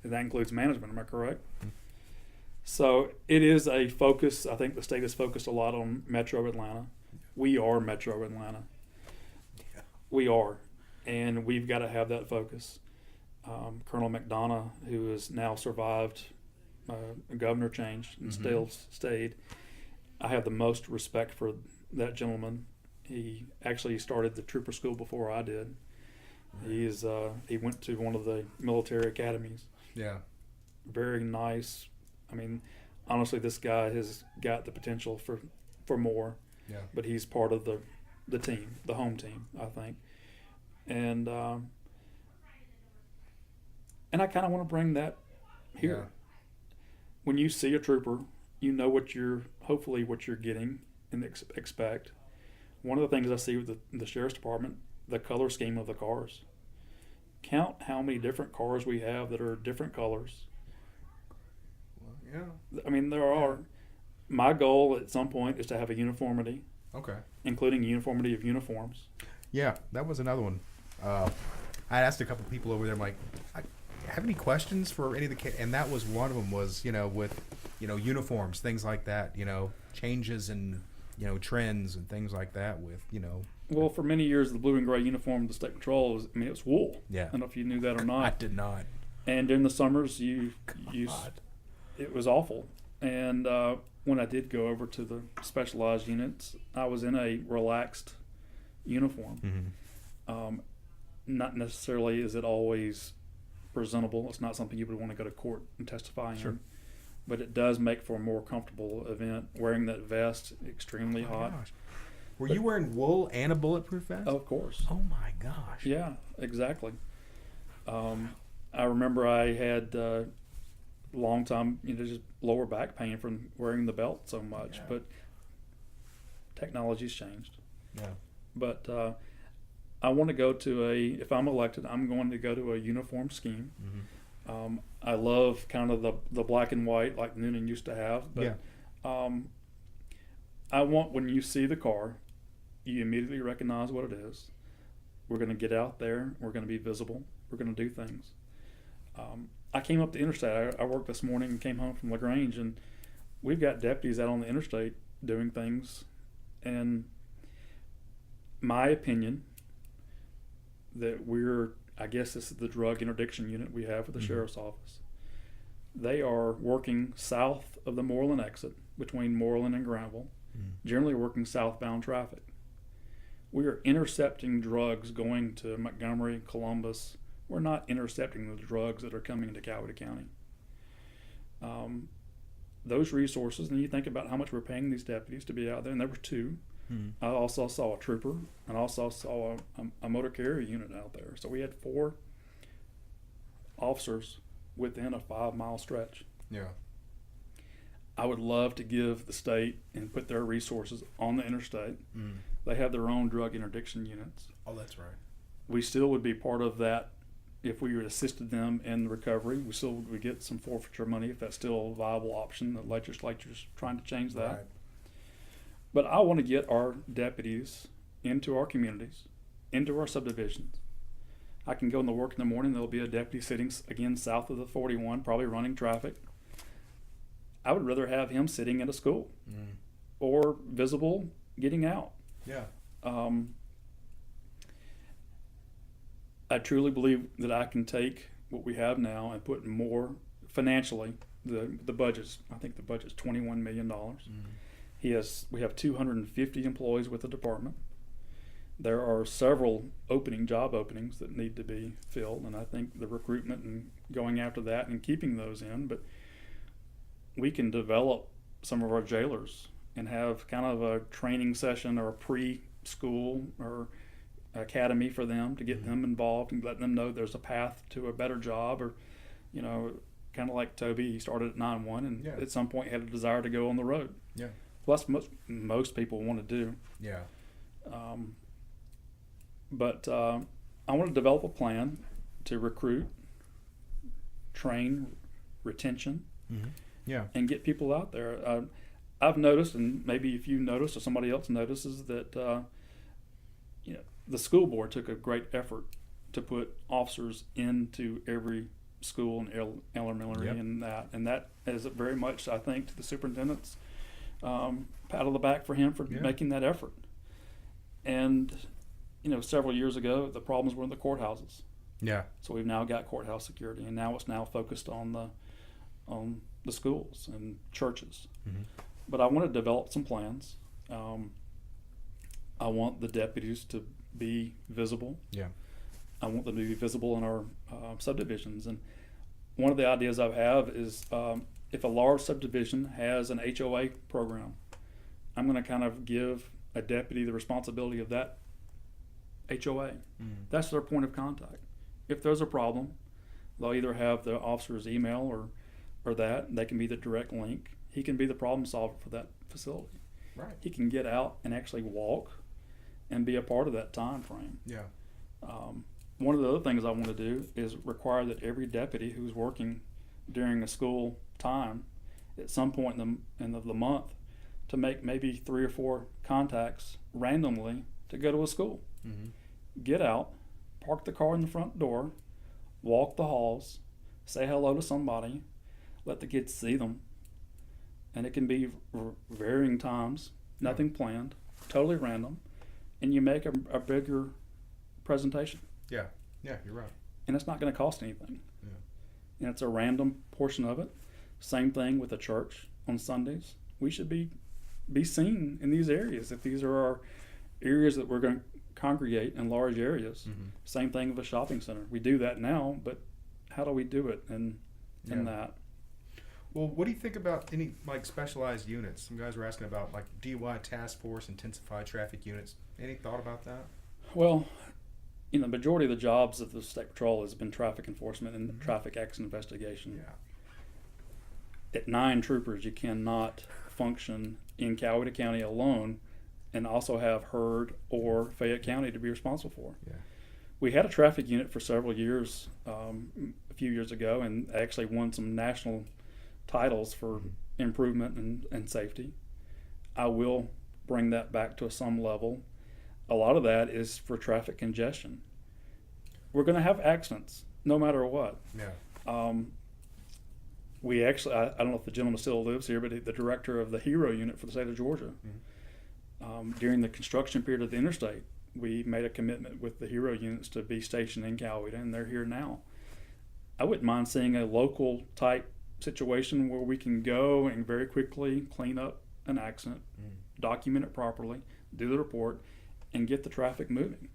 that includes management. Am I correct? Mm-hmm. So it is a focus. I think the state is focused a lot on Metro Atlanta. We are Metro Atlanta. Yeah. We are, and we've got to have that focus. Colonel McDonough, who has now survived a governor change and still stayed, I have the most respect for that gentleman. He actually started the trooper school before I did. He went to one of the military academies. Yeah. Very nice. I mean, honestly, this guy has got the potential for more. Yeah. But he's part of the team, the home team, I think. And I kind of want to bring that here. Yeah. When you see a trooper, you know hopefully what you're getting and expect. One of the things I see with the sheriff's department, the color scheme of the cars. Count how many different cars we have that are different colors. Well, yeah. I mean, there are. My goal at some point is to have a uniformity. Okay. Including uniformity of uniforms. Yeah, that was another one. I asked a couple people over there, I'm like, have any questions for any of the kids? And that was one of them was, with, uniforms, things like that, changes in, trends and things like that with, Well, for many years, the blue and gray uniform of the State Patrol it was wool. Yeah. I don't know if you knew that or not. I did not. And during the summers, it was awful. And when I did go over to the specialized units, I was in a relaxed uniform. Mm-hmm. Not necessarily is it always presentable. It's not something you would want to go to court and testify in. But it does make for a more comfortable event. Wearing that vest, extremely hot. Gosh. Were you wearing wool and a bulletproof vest? Of course. Oh my gosh. Yeah, exactly. I remember I had long time, just lower back pain from wearing the belt so much. Yeah. But technology's changed. Yeah. But I want to go to if I'm elected, I'm going to go to a uniform scheme. Mm-hmm. I love kind of the black and white like Newnan used to have. But I want when you see the car, you immediately recognize what it is. We're going to get out there. We're going to be visible. We're going to do things. I came up the interstate. I worked this morning and came home from LaGrange, and we've got deputies out on the interstate doing things. And my opinion that I guess this is the drug interdiction unit we have with the sheriff's office. They are working south of the Moreland exit between Moreland and Granville, generally working southbound traffic. We are intercepting drugs going to Montgomery, Columbus. We're not intercepting the drugs that are coming into Coweta County. Those resources, and you think about how much we're paying these deputies to be out there, and there were 2. I also saw a trooper, and also saw a motor carrier unit out there. So we had 4 officers within a 5-mile stretch. Yeah. I would love to give the state and put their resources on the interstate. They have their own drug interdiction units. Oh, that's right. We still would be part of that if we assisted them in the recovery. We still would get some forfeiture money if that's still a viable option. The legislature's trying to change that. Right. But I want to get our deputies into our communities, into our subdivisions. I can go into work in the morning, there'll be a deputy sitting again south of the 41, probably running traffic. I would rather have him sitting at a school or visible getting out. Yeah. I truly believe that I can take what we have now and put more financially. The budget's, I think the budget's $21 million. We have 250 employees with the department. There are several job openings that need to be filled, and I think the recruitment and going after that and keeping those in. But we can develop some of our jailers and have kind of a training session or a preschool or academy for them to get them involved and let them know there's a path to a better job. Or, kind of like Toby, he started at 9-1 and at some point had a desire to go on the road. Yeah. Well, that's most people want to do. Yeah. But I want to develop a plan to recruit, train, retention, and get people out there. I've noticed, and maybe if you notice or somebody else notices, that the school board took a great effort to put officers into every school and elementary and that is very much, I think, to the superintendent's pat on the back for him for making that effort. And several years ago, the problems were in the courthouses. Yeah. So we've now got courthouse security, and now it's focused on the schools and churches. But I want to develop some plans. I want the deputies to be visible. Yeah. I want them to be visible in our subdivisions. And one of the ideas I have is if a large subdivision has an HOA program, I'm going to kind of give a deputy the responsibility of that HOA. That's their point of contact. If there's a problem, they'll either have the officer's email or that. They can be the direct link. He can be the problem solver for that facility. Right. He can get out and actually walk and be a part of that time frame. Yeah. One of the other things I want to do is require that every deputy who's working during a school time, at some point in the month, to make maybe 3 or 4 contacts randomly to go to a school. Get out, park the car in the front door, walk the halls, say hello to somebody, let the kids see them. And it can be varying times, nothing planned, totally random, and you make a bigger presentation. Yeah, you're right. And it's not going to cost anything. Yeah. And it's a random portion of it. Same thing with the church on Sundays. We should be seen in these areas. If these are our areas that we're going to congregate in large areas. Same thing with a shopping center. We do that now, but how do we do it in that? Well, what do you think about any specialized units? Some guys were asking about DUI task force, intensified traffic units. Any thought about that? Well, the majority of the jobs of the State Patrol has been traffic enforcement and traffic accident investigation. Yeah. At 9 troopers, you cannot function in Coweta County alone and also have Heard or Fayette County to be responsible for. Yeah. We had a traffic unit for several years, a few years ago, and actually won some national titles for improvement and safety. I will bring that back to some level. A lot of that is for traffic congestion. We're going to have accidents no matter what. Yeah. we actually, I don't know if the gentleman still lives here, but the director of the HERO unit for the state of Georgia, during the construction period of the interstate, we made a commitment with the HERO units to be stationed in Coweta, and they're here now. I wouldn't mind seeing a local type situation where we can go and very quickly clean up an accident, document it properly, do the report, and get the traffic moving.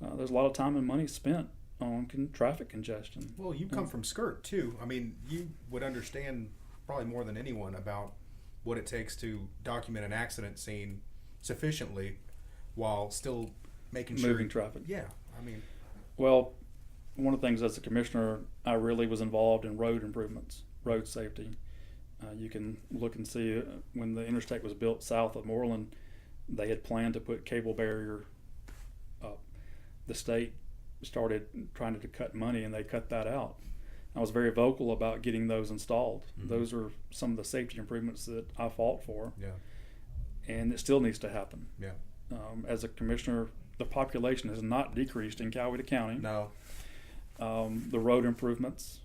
There's a lot of time and money spent on traffic congestion. Well, you come from Skirt too. I mean, you would understand probably more than anyone about what it takes to document an accident scene sufficiently while still making sure moving traffic. Yeah, I mean, well, one of the things as a commissioner, I really was involved in road improvements, road safety. You can look and see when the interstate was built south of Moreland, they had planned to put cable barrier up. The state started trying to cut money, and they cut that out. I was very vocal about getting those installed. Those are some of the safety improvements that I fought for. Yeah. And it still needs to happen. Yeah. As a commissioner, the population has not decreased in Coweta County. No. The road improvements,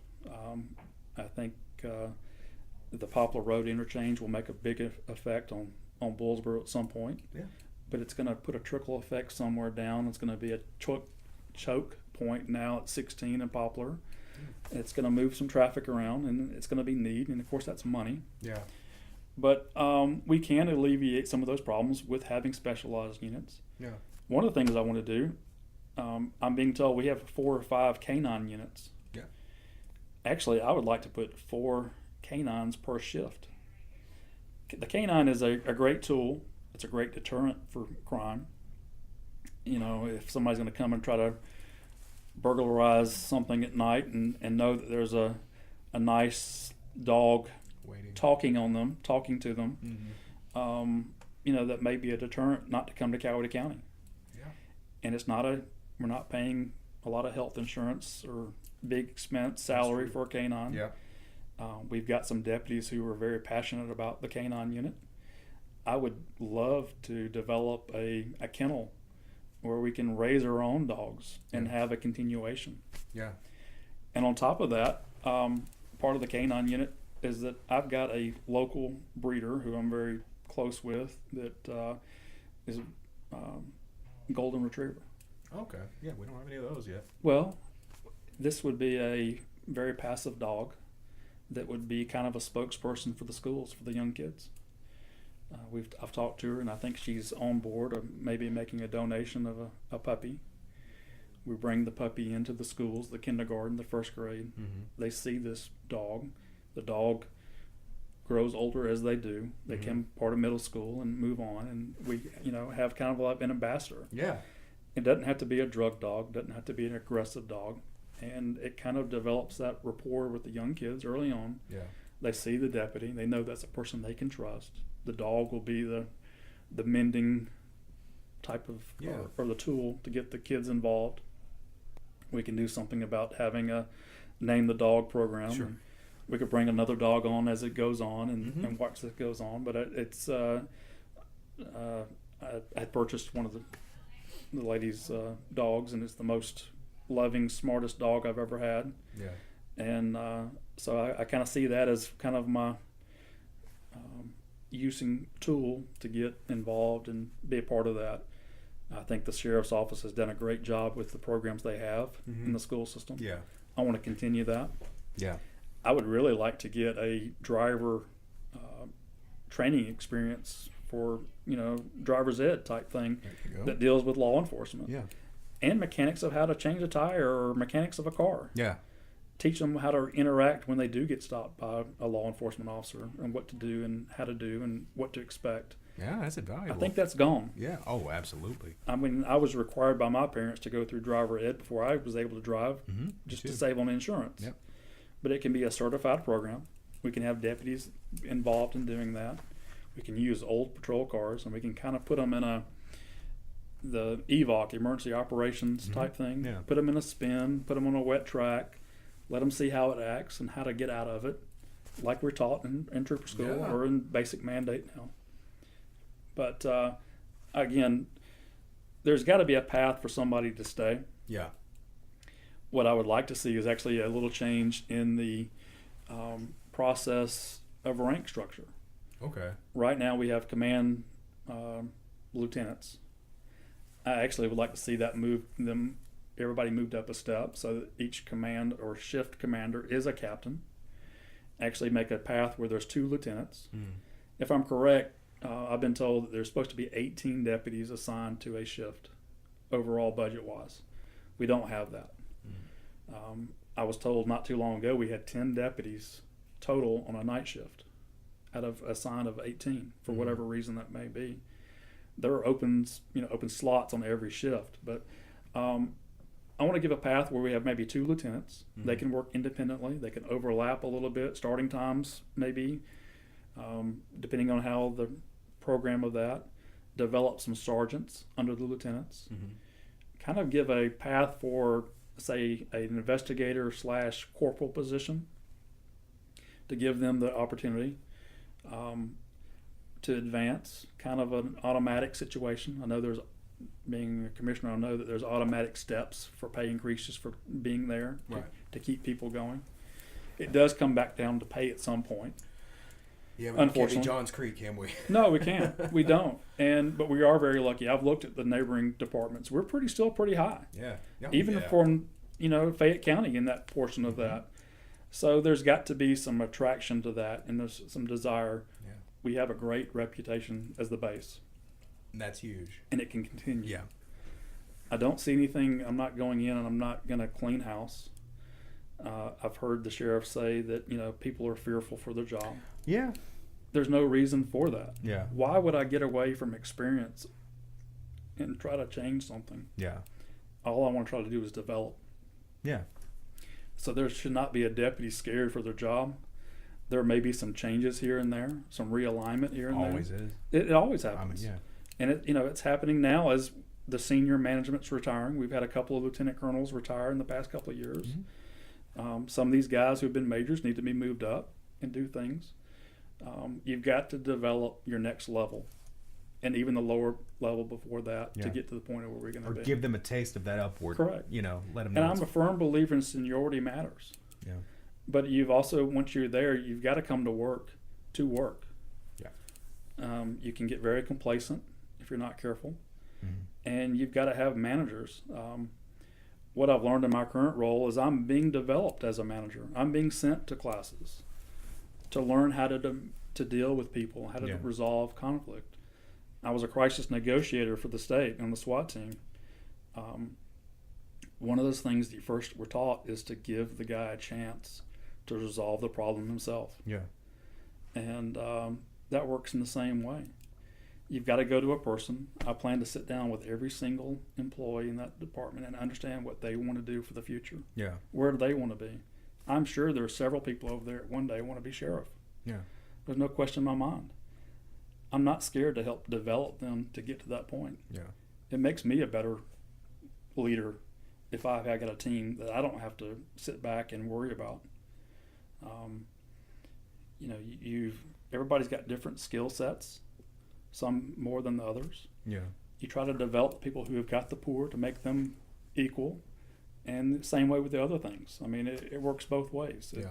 I think the Poplar Road interchange will make a big effect on Bullsboro at some point. Yeah. But it's going to put a trickle effect somewhere down. It's going to be a choke point now at 16 in Poplar. It's going to move some traffic around, and it's going to be neat, and of course that's money. Yeah. But we can alleviate some of those problems with having specialized units. Yeah. One of the things I want to do, I'm being told we have 4 or 5 canine units. Yeah. Actually, I would like to put 4 canines per shift. The canine is a great tool. It's a great deterrent for crime. You know, if somebody's going to come and try to burglarize something at night and know that there's a nice dog waiting, talking to them, you know, that may be a deterrent not to come to Coweta County. Yeah. And we're not paying a lot of health insurance or big expense salary for a canine. Yeah. We've got some deputies who are very passionate about the canine unit. I would love to develop a kennel where we can raise our own dogs and have a continuation. Yeah. And on top of that, part of the canine unit is that I've got a local breeder who I'm very close with that is golden retriever. Okay. Yeah, we don't have any of those yet. Well, this would be a very passive dog that would be kind of a spokesperson for the schools, for the young kids. I've talked to her, and I think she's on board of maybe making a donation of a puppy. We bring the puppy into the schools, the kindergarten, the first grade. They see this dog. The dog grows older as they do. They become part of middle school and move on, and we, have kind of like an ambassador. Yeah. It doesn't have to be a drug dog. Doesn't have to be an aggressive dog, and it kind of develops that rapport with the young kids early on. Yeah. They see the deputy. They know that's a person they can trust. The dog will be the mending type of or the tool to get the kids involved. We can do something about having a name the dog program. Sure. We could bring another dog on as it goes on and watch this goes on. But it's I purchased one of the ladies' dogs, and it's the most loving, smartest dog I've ever had. Yeah. And so I kind of see that as kind of my using tool to get involved and be a part of that. I think the sheriff's office has done a great job with the programs they have in the school system. Yeah. I want to continue that. Yeah. I would really like to get a driver training experience for, driver's ed type thing that deals with law enforcement. Yeah. And mechanics of how to change a tire or mechanics of a car. Yeah. Teach them how to interact when they do get stopped by a law enforcement officer and what to do and how to do and what to expect. Yeah, that's invaluable. I think that's gone. Yeah. Oh, absolutely. I mean, I was required by my parents to go through driver ed before I was able to drive just to save on insurance. Yep. But it can be a certified program. We can have deputies involved in doing that. We can use old patrol cars, and we can kind of put them in the EVOC, emergency operations type thing. Yeah. Put them in a spin, put them on a wet track, let them see how it acts and how to get out of it, like we're taught in trooper school or in basic mandate now. But again, there's got to be a path for somebody to stay. Yeah. What I would like to see is actually a little change in the process of rank structure. Okay. Right now we have command lieutenants. I actually would like to see that everybody moved up a step so that each command or shift commander is a captain. Actually make a path where there's 2 lieutenants. If I'm correct, I've been told that there's supposed to be 18 deputies assigned to a shift overall budget-wise. We don't have that. I was told not too long ago we had 10 deputies total on a night shift out of a sign of 18 for whatever reason that may be. There are open slots on every shift, but I want to give a path where we have maybe 2 lieutenants. They can work independently. They can overlap a little bit. Starting times maybe, depending on how the program of that. Develop some sergeants under the lieutenants. Kind of give a path for, say, an investigator / corporal position to give them the opportunity to advance, kind of an automatic situation. I know being a commissioner, I know that there's automatic steps for pay increases for being there to keep people going. It does come back down to pay at some point. Yeah, we can't be Johns Creek, can we? No, we can't. We don't. But we are very lucky. I've looked at the neighboring departments. We're still pretty high. Yeah. Even from Fayette County in that portion of that. So there's got to be some attraction to that, and there's some desire. Yeah. We have a great reputation as the base. And that's huge. And it can continue. Yeah. I don't see anything. I'm not going in and I'm not going to clean house. I've heard the sheriff say that, people are fearful for their job. Yeah. There's no reason for that. Yeah. Why would I get away from experience and try to change something? Yeah. All I want to try to do is develop. Yeah. So there should not be a deputy scared for their job. There may be some changes here and there, some realignment here and always there. Is. It always happens. Yeah. And it's happening now as the senior management's retiring. We've had a couple of lieutenant colonels retire in the past couple of years. Some of these guys who've been majors need to be moved up and do things. You've got to develop your next level, and even the lower level before that to get to the point of where we're going to be. Or give them a taste of that upward. Correct. Let them know. And I'm a firm believer in seniority matters. Yeah. But you've also, once you're there, you've got to come to work. Yeah. You can get very complacent if you're not careful. And you've got to have managers. What I've learned in my current role is I'm being developed as a manager. I'm being sent to classes to learn how to deal with people, how to resolve conflict. I was a crisis negotiator for the state on the SWAT team. One of those things that you first were taught is to give the guy a chance to resolve the problem himself. Yeah. And that works in the same way. You've got to go to a person. I plan to sit down with every single employee in that department and understand what they want to do for the future. Yeah. Where do they want to be? I'm sure there are several people over there that one day want to be sheriff. Yeah. There's no question in my mind. I'm not scared to help develop them to get to that point. Yeah. It makes me a better leader if I've got a team that I don't have to sit back and worry about. Everybody's got different skill sets, some more than the others. Yeah. You try to develop people who have got the poor to make them equal, and the same way with the other things. I mean, it works both ways. Yeah.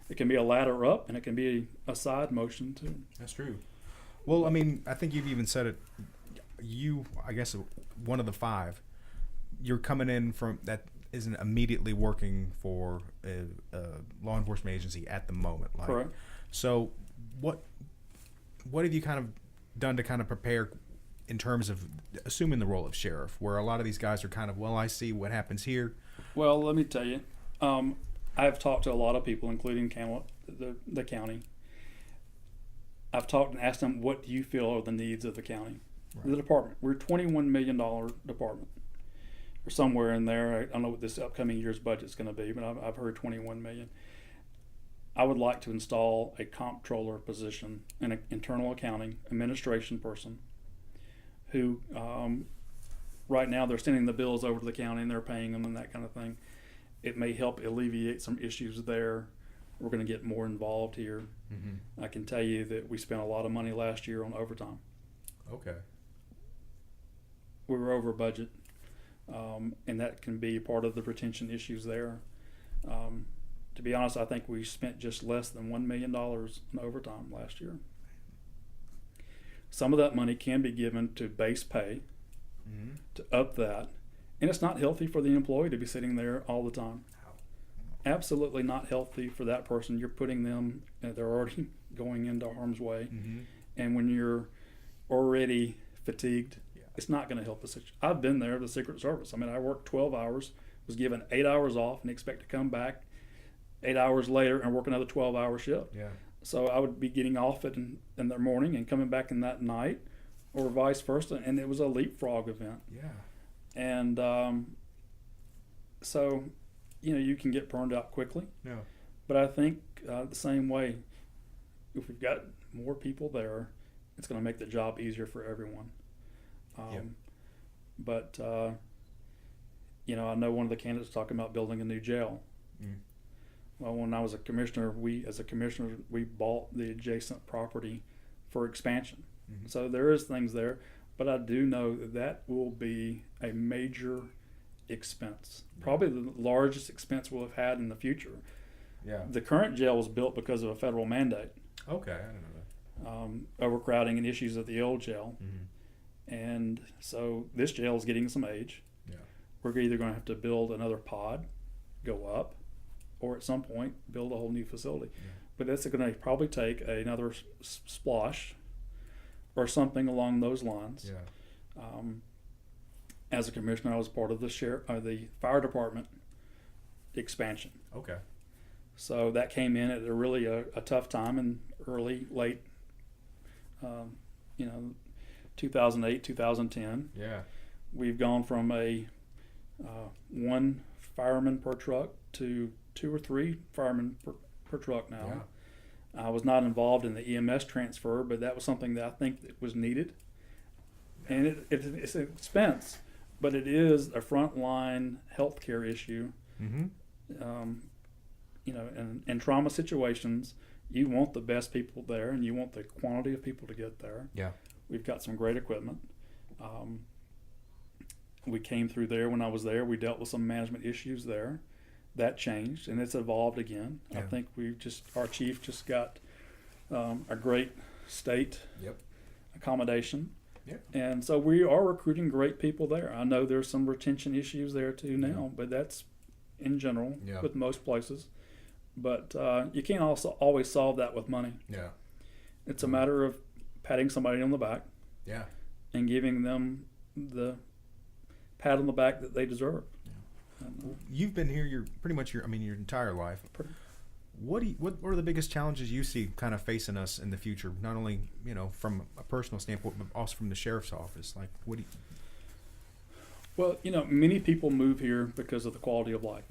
It can be a ladder up, and it can be a side motion too. That's true. Well, I mean, I think you've even said it. I guess, one of the 5, you're coming in from that isn't immediately working for a law enforcement agency at the moment. Correct. So, what have you kind of done to kind of prepare in terms of assuming the role of sheriff, where a lot of these guys are kind of, I see what happens here. Well, let me tell you, I've talked to a lot of people, including the county. I've talked and asked them, what do you feel are the needs of the county? Right. The department. We're a $21 million department, or somewhere in there. I don't know what this upcoming year's budget is going to be, but I've heard $21 million. I would like to install a comptroller position and an internal accounting administration person who, right now, they're sending the bills over to the county and they're paying them and that kind of thing. It may help alleviate some issues there. We're going to get more involved here. I can tell you that we spent a lot of money last year on overtime. Okay. We were over budget, and that can be part of the retention issues there. to be honest, I think we spent just less than $1 million in overtime last year. Some of that money can be given to base pay to up that. And it's not healthy for the employee to be sitting there all the time. Absolutely not healthy for that person. You're putting them, they're already going into harm's way. And when you're already fatigued, it's not going to help us. I've been there, the Secret Service. I mean, I worked 12 hours, was given 8 hours off, and expect to come back 8 hours later and work another 12-hour shift. So I would be getting off in the morning and coming back in that night, or vice versa, and it was a leapfrog event. And so, you know, you can get burned out quickly. But I think the same way, if we've got more people there, it's going to make the job easier for everyone. But, you know, I know one of the candidates talking about building a new jail. Well, when I was a commissioner, we bought the adjacent property for expansion. So there is things there, but I do know that will be a major expense, probably the largest expense we'll have had in the future. The current jail was built because of a federal mandate. Okay, I didn't know that. Overcrowding and issues at the old jail. And so this jail is getting some age. We're either going to have to build another pod, go up, or at some point build a whole new facility. But that's going to probably take another splosh or something along those lines. As a commissioner, I was part of the fire department expansion. So that came in at a tough time in late 2008, 2010. We've gone from a one fireman per truck to 2 or 3 firemen per truck now. I was not involved in the EMS transfer, but that was something that I think that was needed. And it's an expense, but it is a frontline healthcare issue. You know, in trauma situations, you want the best people there, and you want the quantity of people to get there. We've got some great equipment. We came through there when I was there. We dealt with some management issues there. That changed, and it's evolved again. I think our chief just got a great state accommodation. And so we are recruiting great people there. I know there's some retention issues there too now, but that's in general with most places. But you can't also always solve that with money. It's a matter of patting somebody on the back and giving them the pat on the back that they deserve. You've been here your entire life. What are the biggest challenges you see kind of facing us in the future? Not only, you know, from a personal standpoint, but also from the sheriff's office. Like, what do you? Well, you know, many people move here because of the quality of life,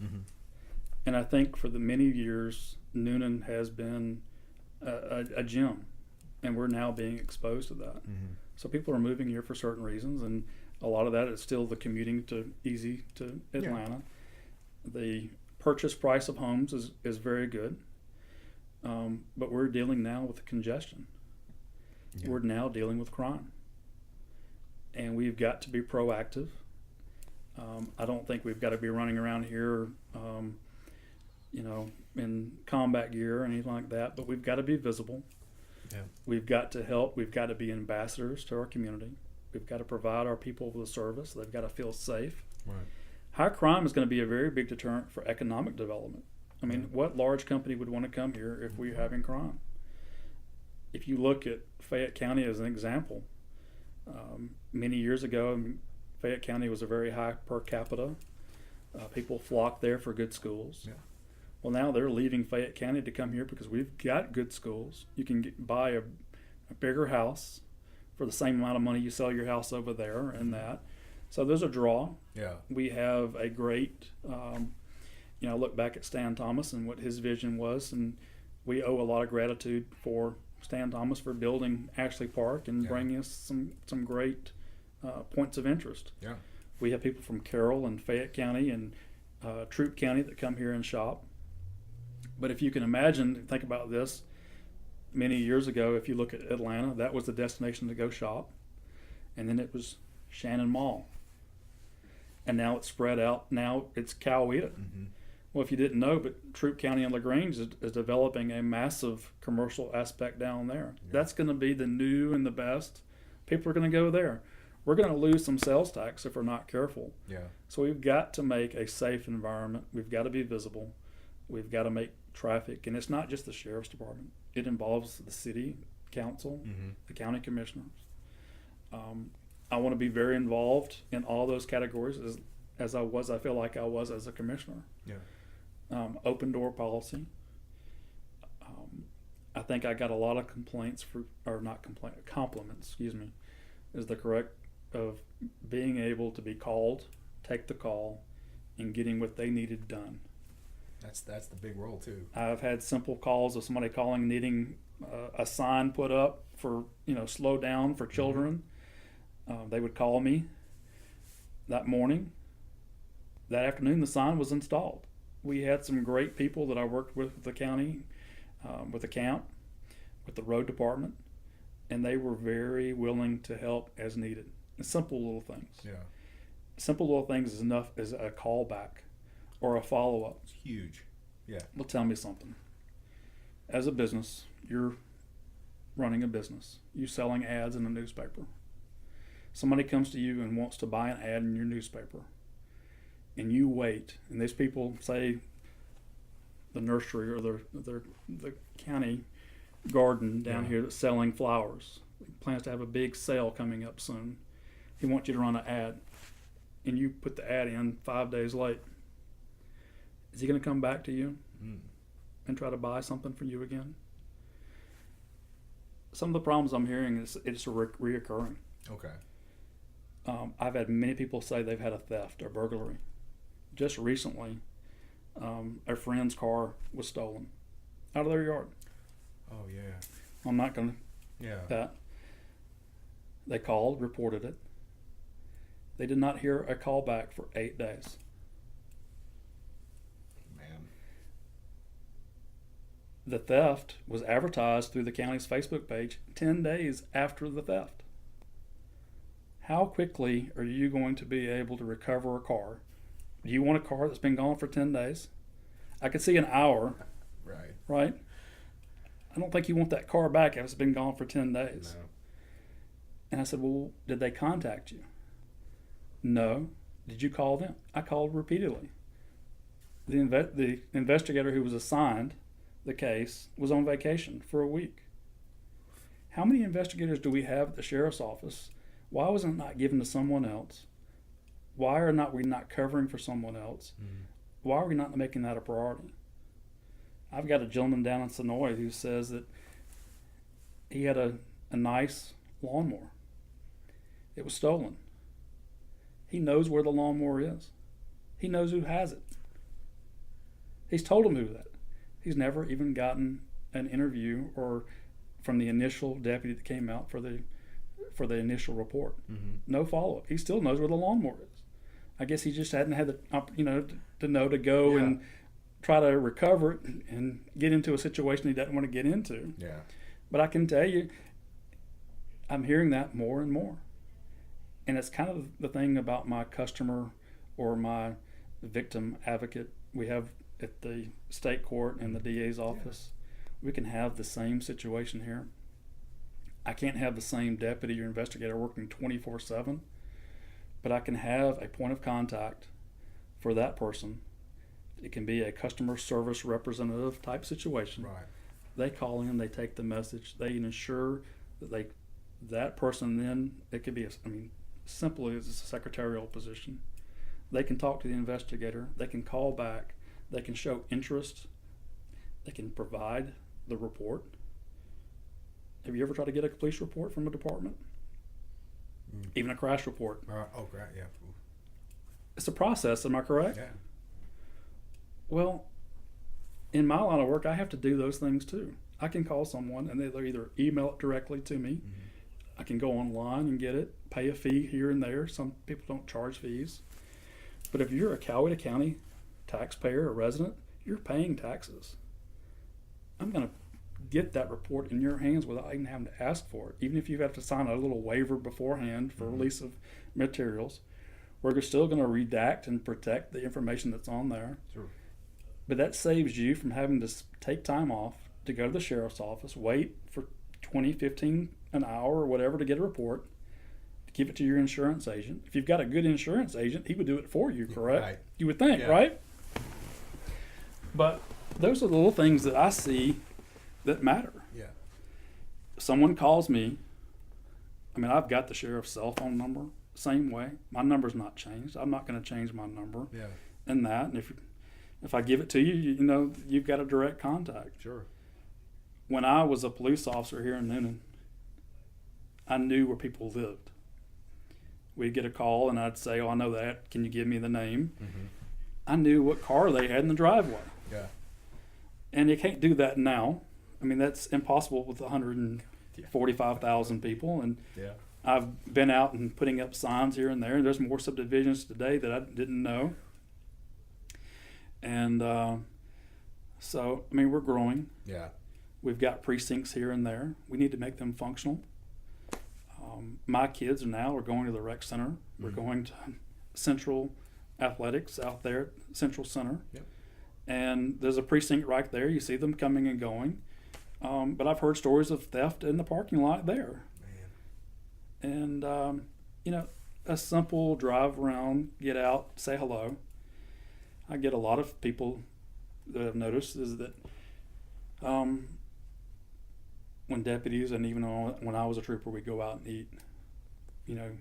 and I think for the many years, Newnan has been a gem, and we're now being exposed to that. So people are moving here for certain reasons, and a lot of that is still the commuting easy to Atlanta. The purchase price of homes is very good, but we're dealing now with the congestion. We're now dealing with crime, and we've got to be proactive. I don't think we've got to be running around here, you know, in combat gear or anything like that, but we've got to be visible. We've got to help. We've got to be ambassadors to our community. We've got to provide our people with a service. They've got to feel safe. High crime is going to be a very big deterrent for economic development. I mean, what large company would want to come here if we're having crime? If you look at Fayette County as an example, many years ago, Fayette County was a very high per capita. People flocked there for good schools. Well, now they're leaving Fayette County to come here because we've got good schools. You can buy a bigger house for the same amount of money you sell your house over there and that. So there's a draw. We have a great, you know, look back at Stan Thomas and what his vision was, and we owe a lot of gratitude for Stan Thomas for building Ashley Park and bringing us some great points of interest. We have people from Carroll and Fayette County and Troup County that come here and shop. But if you can imagine, think about this, many years ago, if you look at Atlanta, that was the destination to go shop. And then it was Shannon Mall. And now it's spread out. Now it's Coweta. Well, if you didn't know, but Troup County and LaGrange is developing a massive commercial aspect down there. Yeah. That's going to be the new and the best. People are going to go there. We're going to lose some sales tax if we're not careful. Yeah. So we've got to make a safe environment. We've got to be visible. We've got to make traffic, and it's not just the sheriff's department. It involves the city council, the county commissioners. I want to be very involved in all those categories as I feel like I was as a commissioner. Yeah. Open door policy. I think I got a lot of compliments, excuse me, is the correct, of being able to be called, take the call, and getting what they needed done. That's the big role too. I've had simple calls of somebody calling needing a sign put up for, slow down for children. They would call me that morning. That afternoon, the sign was installed. We had some great people that I worked with the county, with the camp, with the road department, and they were very willing to help as needed. Simple little things. Yeah. Simple little things is enough as a callback or a follow-up. It's huge. Yeah. Well, tell me something. As a business, you're running a business. You're selling ads in a newspaper. Somebody comes to you and wants to buy an ad in your newspaper. And you wait, and these people, say the nursery or the county garden down here that's selling flowers, plans to have a big sale coming up soon. He wants you to run an ad, and you put the ad in 5 days late. Is he going to come back to you and try to buy something from you again? Some of the problems I'm hearing is it's reoccurring. Okay. I've had many people say they've had a theft or burglary. Just recently, a friend's car was stolen out of their yard. Oh yeah. I'm not going to. Yeah. That. They called, reported it. They did not hear a call back for 8 days. Man. The theft was advertised through the county's Facebook page 10 days after the theft. How quickly are you going to be able to recover a car? Do you want a car that's been gone for 10 days? I could see an hour. Right? I don't think you want that car back if it's been gone for 10 days. No. And I said, well, did they contact you? No. Did you call them? I called repeatedly. The investigator who was assigned the case was on vacation for a week. How many investigators do we have at the sheriff's office? Why was it not given to someone else? Why are we not covering for someone else? Why are we not making that a priority? I've got a gentleman down in Sonoy who says that he had a nice lawnmower. It was stolen. He knows where the lawnmower is. He knows who has it. He's told him who that. He's never even gotten an interview or from the initial deputy that came out for the initial report. No follow-up. He still knows where the lawnmower is. I guess he just hadn't had the to go and try to recover it and get into a situation he doesn't want to get into. Yeah. But I can tell you, I'm hearing that more and more. And it's kind of the thing about my customer or my victim advocate we have at the state court and the DA's office. We can have the same situation here. I can't have the same deputy or investigator working 24/7, but I can have a point of contact for that person. It can be a customer service representative type situation. Right. They call in, they take the message, they ensure that that person then, it could be, simply as a secretarial position. They can talk to the investigator, they can call back, they can show interest, they can provide the report. Have you ever tried to get a police report from a department? Even a crash report? Great, yeah. It's a process, am I correct? Yeah. Well, in my line of work, I have to do those things too. I can call someone and they'll either email it directly to me. I can go online and get it, pay a fee here and there. Some people don't charge fees. But if you're a Coweta County taxpayer or resident, you're paying taxes. I'm going to get that report in your hands without even having to ask for it. Even if you have to sign a little waiver beforehand for release of materials, we're still going to redact and protect the information that's on there. Sure. But that saves you from having to take time off to go to the sheriff's office, wait for 20, 15 an hour or whatever to get a report, give it to your insurance agent. If you've got a good insurance agent, he would do it for you, correct? Right. You would think, Yeah. right? But those are the little things that I see that matter. Yeah. Someone calls me. I mean, I've got the sheriff's cell phone number, same way. My number's not changed. I'm not going to change my number. Yeah. And that, and if I give it to you, you know, you've got a direct contact. Sure. When I was a police officer here in Newnan, I knew where people lived. We'd get a call, and I'd say, "Oh, I know that. Can you give me the name?" Mm-hmm. I knew what car they had in the driveway. Yeah. And you can't do that now. I mean, that's impossible with 145,000 people. And Yeah. I've been out and putting up signs here and there. There's more subdivisions today that I didn't know. And so, I mean, we're growing. Yeah. We've got precincts here and there. We need to make them functional. My kids are going to the rec center. We're going to Central Athletics out there at Central Center. Yep. And there's a precinct right there. You see them coming and going. But I've heard stories of theft in the parking lot there. Man. And, you know, a simple drive around, get out, say hello. I get a lot of people that I've noticed is that when deputies, and even when I was a trooper, we go out and eat, you know,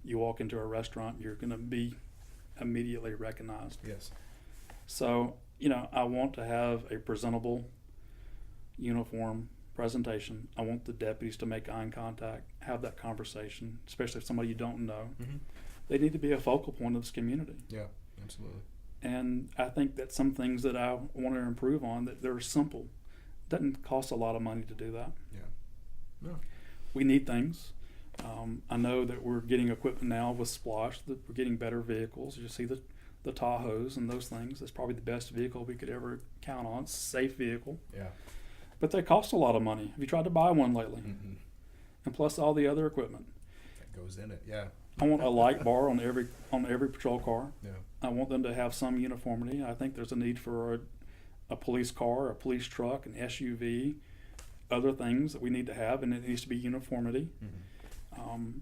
you walk into a restaurant, you're going to be immediately recognized. Yes. So, you know, I want to have a presentable uniform presentation. I want the deputies to make eye contact, have that conversation, especially if somebody you don't know. Mm-hmm. They need to be a focal point of this community. Yeah, absolutely. And I think that's some things that I want to improve on, that they're simple. Doesn't cost a lot of money to do that. Yeah. No. We need things. I know that we're getting equipment now with Splosh, that we're getting better vehicles. You see the Tahoes and those things. That's probably the best vehicle we could ever count on. It's a safe vehicle. Yeah. But they cost a lot of money. Have you tried to buy one lately? Mm-hmm. And plus all the other equipment. That goes in it. Yeah. I want a light bar on every patrol car. Yeah. I want them to have some uniformity. I think there's a need for a police car, a police truck, an SUV, other things that we need to have, and it needs to be uniformity. Mm-hmm.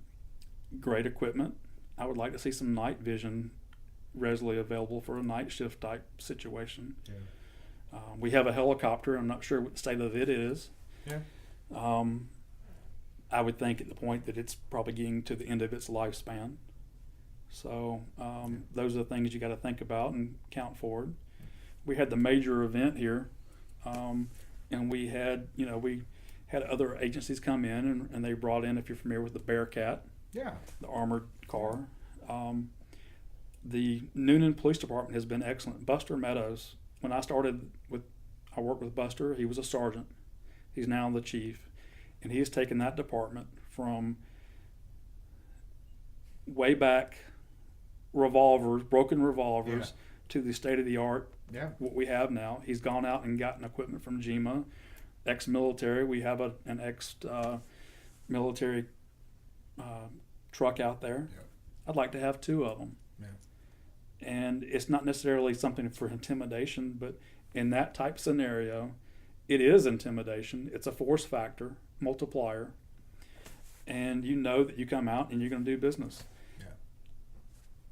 Great equipment. I would like to see some night vision readily available for a night shift type situation. Yeah. We have a helicopter. I'm not sure what the state of it is. Yeah. I would think at the point that it's probably getting to the end of its lifespan. So those are the things you got to think about and count forward. We had the major event here, and we had other agencies come in, and they brought in, if you're familiar with the Bearcat, Yeah. the armored car. The Newnan Police Department has been excellent. Buster Meadows, when I worked with Buster, he was a sergeant. He's now the chief, and he has taken that department from way back broken revolvers, to the state-of-the-art, what we have now. He's gone out and gotten equipment from GEMA, ex-military. We have an ex-military truck out there. Yeah. I'd like to have 2 of them. Yeah. And it's not necessarily something for intimidation, but in that type scenario, it is intimidation. It's a force factor multiplier. And you know that you come out and you're going to do business.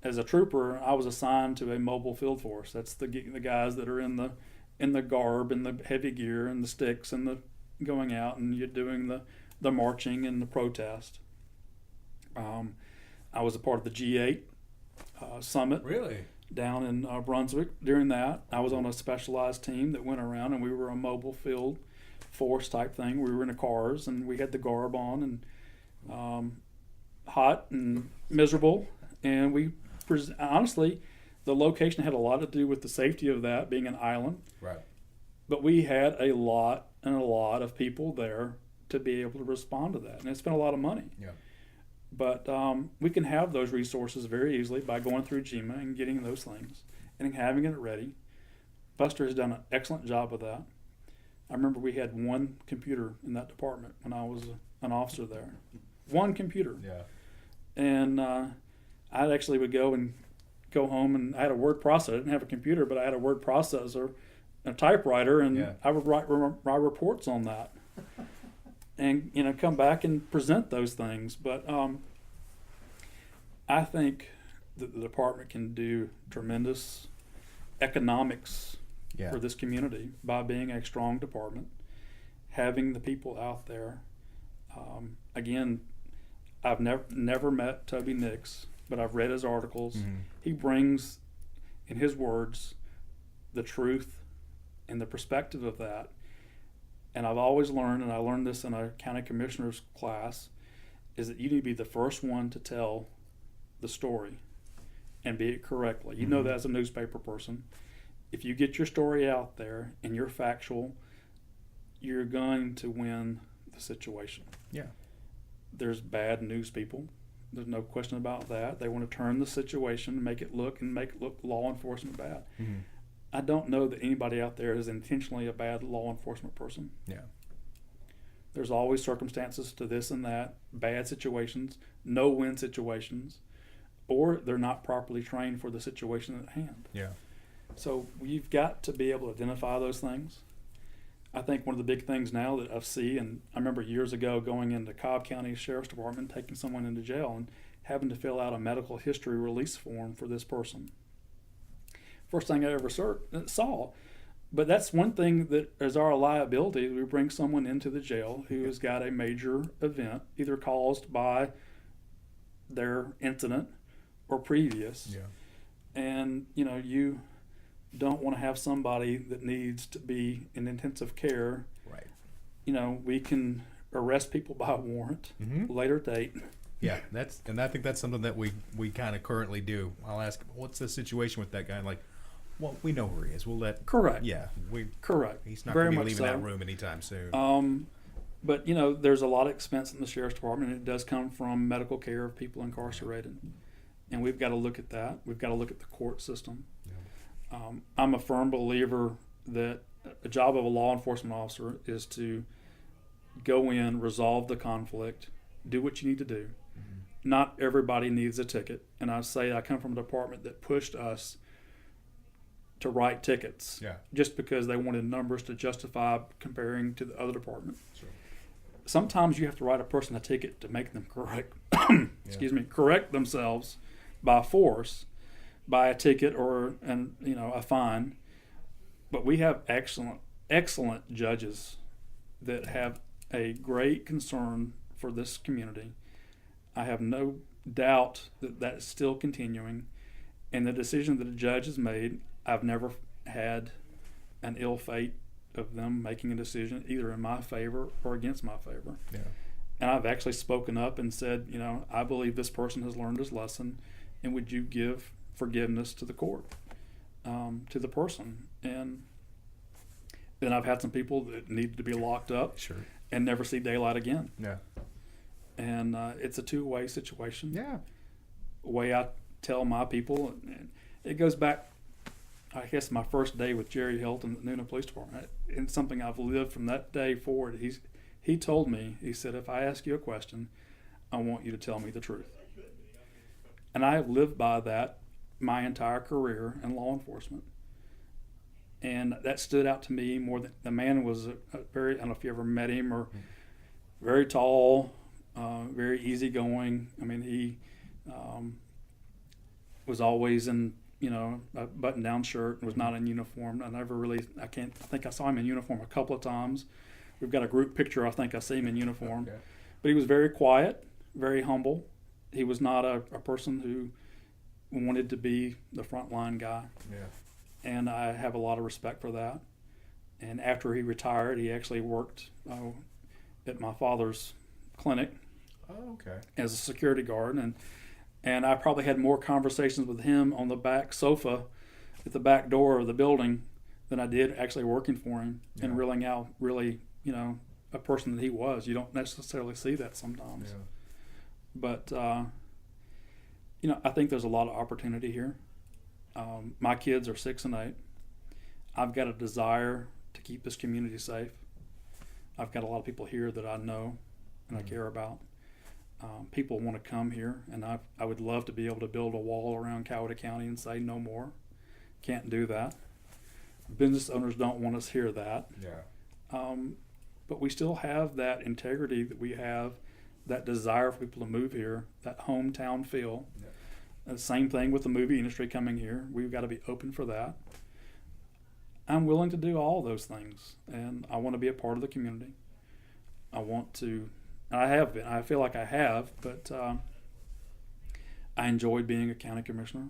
As a trooper, I was assigned to a mobile field force. That's the guys that are in the garb and the heavy gear and the sticks and the going out, and you're doing the marching and the protest. I was a part of the G8 summit. Really? Down in Brunswick. During that, I was on a specialized team that went around, and we were a mobile field force type thing. We were in the cars, and we had the garb on, and hot and miserable, and we honestly, the location had a lot to do with the safety of that being an island. Right. But we had a lot of people there to be able to respond to that, and it spent a lot of money. Yeah. But we can have those resources very easily by going through GEMA and getting those things and having it ready. Buster has done an excellent job of that. I remember we had 1 computer in that department when I was an officer there. 1 computer. Yeah. And I actually would go and go home and I had a word processor. I didn't have a computer, but I had a word processor, a typewriter, and I would write reports on that, and come back and present those things. But I think that the department can do tremendous economics for this community by being a strong department, having the people out there. Again, I've never met Toby Nix, but I've read his articles. Mm-hmm. He brings, in his words, the truth and the perspective of that. And I've always learned, and I learned this in a county commissioner's class, is that you need to be the first one to tell the story and be it correctly. You know that as a newspaper person. If you get your story out there and you're factual, you're going to win the situation. Yeah. There's bad news people. There's no question about that. They want to turn the situation, make it look law enforcement bad. Mm-hmm. I don't know that anybody out there is intentionally a bad law enforcement person. Yeah. There's always circumstances to this and that, bad situations, no-win situations, or they're not properly trained for the situation at hand. Yeah. So you've got to be able to identify those things. I think one of the big things now that I see, and I remember years ago going into Cobb County Sheriff's Department, taking someone into jail and having to fill out a medical history release form for this person. First thing I ever saw. But that's one thing that is our liability. We bring someone into the jail who has got a major event, either caused by their incident or previous. Yeah. And, you don't want to have somebody that needs to be in intensive care. Right. We can arrest people by warrant, later date. Yeah, I think that's something that we kind of currently do. I'll ask, what's the situation with that guy? Like, well, we know where he is. We'll let. Correct. Yeah, correct. He's not going to be leaving that room anytime soon. But there's a lot of expense in the sheriff's department, and it does come from medical care of people incarcerated, and we've got to look at that. We've got to look at the court system. Yeah. I'm a firm believer that the job of a law enforcement officer is to go in, resolve the conflict, do what you need to do. Mm-hmm. Not everybody needs a ticket, and I come from a department that pushed us to write tickets just because they wanted numbers to justify comparing to the other department. Sure. Sometimes you have to write a person a ticket to make them correct themselves by force, by a ticket or a fine. But we have excellent judges that have a great concern for this community. I have no doubt that that's still continuing, and the decision that a judge has made, I've never had an ill fate of them making a decision either in my favor or against my favor. Yeah. And I've actually spoken up and said, I believe this person has learned his lesson, and would you give forgiveness to the court, to the person? And then I've had some people that needed to be locked up and never see daylight again. Yeah. And it's a two-way situation. Yeah. The way I tell my people, and it goes back, I guess, my first day with Jerry Hilton at the Newnan Police Department, and something I've lived from that day forward. He told me, he said, if I ask you a question, I want you to tell me the truth. And I have lived by that my entire career in law enforcement. And that stood out to me more than the man was a very, I don't know if you ever met him, or very tall, very easygoing. I mean, he was always in a button-down shirt, and was not in uniform. I think I saw him in uniform a couple of times. We've got a group picture, I think I see him in uniform. Okay. But he was very quiet, very humble. He was not a person who wanted to be the frontline guy. Yeah. And I have a lot of respect for that. And after he retired, he actually worked at my father's clinic as a security guard. And I probably had more conversations with him on the back sofa at the back door of the building than I did actually working for him and reeling out really, a person that he was. You don't necessarily see that sometimes. Yeah. But, I think there's a lot of opportunity here. My kids are 6 and 8. I've got a desire to keep this community safe. I've got a lot of people here that I know and I care about. People want to come here, and I would love to be able to build a wall around Coweta County and say no more. Can't do that. Business owners don't want us hear that. Yeah. But we still have that integrity that we have, that desire for people to move here, that hometown feel. Yeah. The same thing with the movie industry coming here. We've got to be open for that. I'm willing to do all those things, and I want to be a part of the community. I want to, and I have been. I feel like I have, but I enjoyed being a county commissioner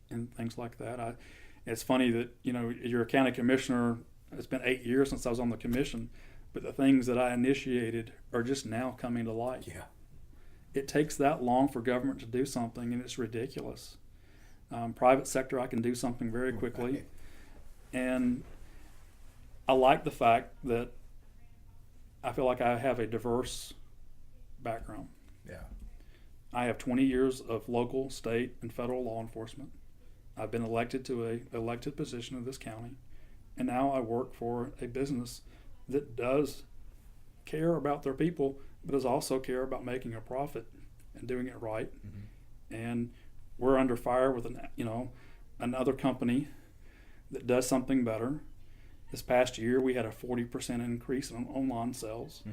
and things like that. It's funny that, you're a county commissioner. It's been 8 years since I was on the commission, but the things that I initiated are just now coming to light. Yeah. It takes that long for government to do something, and it's ridiculous. Private sector, I can do something very quickly. Right. And I like the fact that I feel like I have a diverse background. Yeah. I have 20 years of local, state, and federal law enforcement. I've been elected to an elected position in this county, and now I work for a business that does care about their people, but does also care about making a profit and doing it right. Mm-hmm. And we're under fire with another company that does something better. This past year, we had a 40% increase in online sales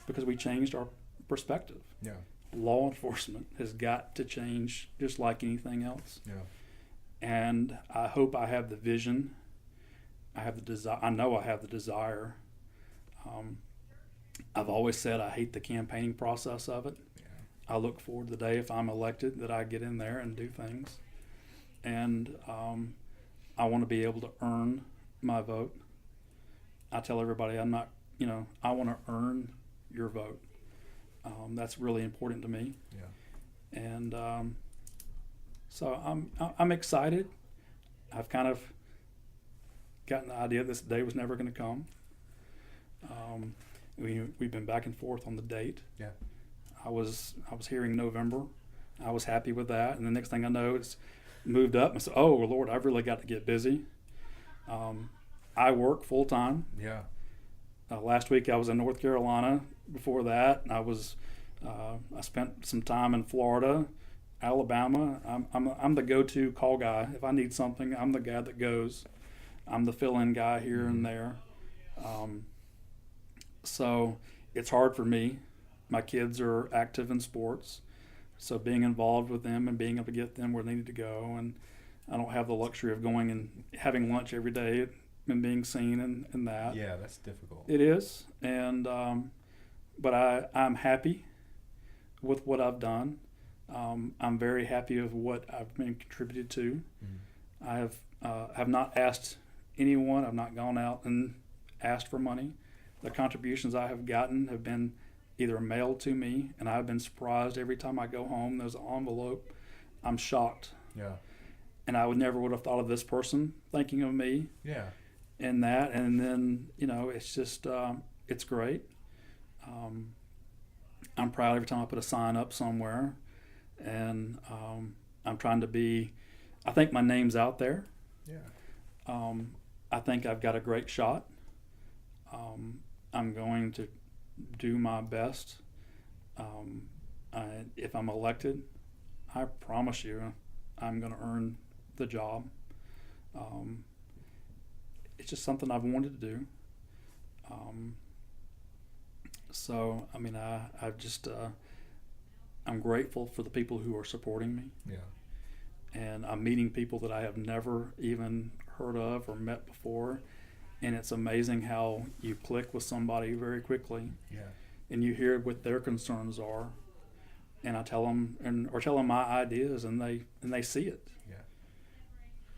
because we changed our perspective. Yeah. Law enforcement has got to change just like anything else. Yeah. And I hope I have the vision. I have the desire. I know I have the desire. I've always said I hate the campaigning process of it. Yeah. I look forward to the day if I'm elected that I get in there and do things. And I want to be able to earn my vote. I tell everybody I want to earn your vote. That's really important to me. Yeah. And so I'm excited. I've kind of gotten the idea this day was never going to come. We've been back and forth on the date. Yeah. I was hearing November. I was happy with that, and the next thing I know, it's moved up. And I said, "Oh Lord, I've really got to get busy." I work full time. Yeah. Last week I was in North Carolina. Before that, I spent some time in Florida, Alabama. I'm the go-to call guy. If I need something, I'm the guy that goes. I'm the fill-in guy here and there. So it's hard for me. My kids are active in sports, so being involved with them and being able to get them where they need to go, and I don't have the luxury of going and having lunch every day and being seen and that. Yeah, that's difficult. It is, and but I'm happy with what I've done. I'm very happy with what I've been contributed to. Mm-hmm. I have not asked anyone. I've not gone out and asked for money. The contributions I have gotten have been either mailed to me, and I've been surprised every time I go home. There's an envelope. I'm shocked. Yeah. And I would have thought of this person thinking of me. Yeah. And that, and then it's just it's great. I'm proud every time I put a sign up somewhere, and I'm trying to be. I think my name's out there. Yeah. I think I've got a great shot. I'm going to do my best. If I'm elected, I promise you, I'm going to earn the job. It's just something I've wanted to do. So, I'm grateful for the people who are supporting me. Yeah. And I'm meeting people that I have never even heard of or met before. And it's amazing how you click with somebody very quickly. Yeah. And you hear what their concerns are. And I tell them, or tell them my ideas, and they see it. Yeah.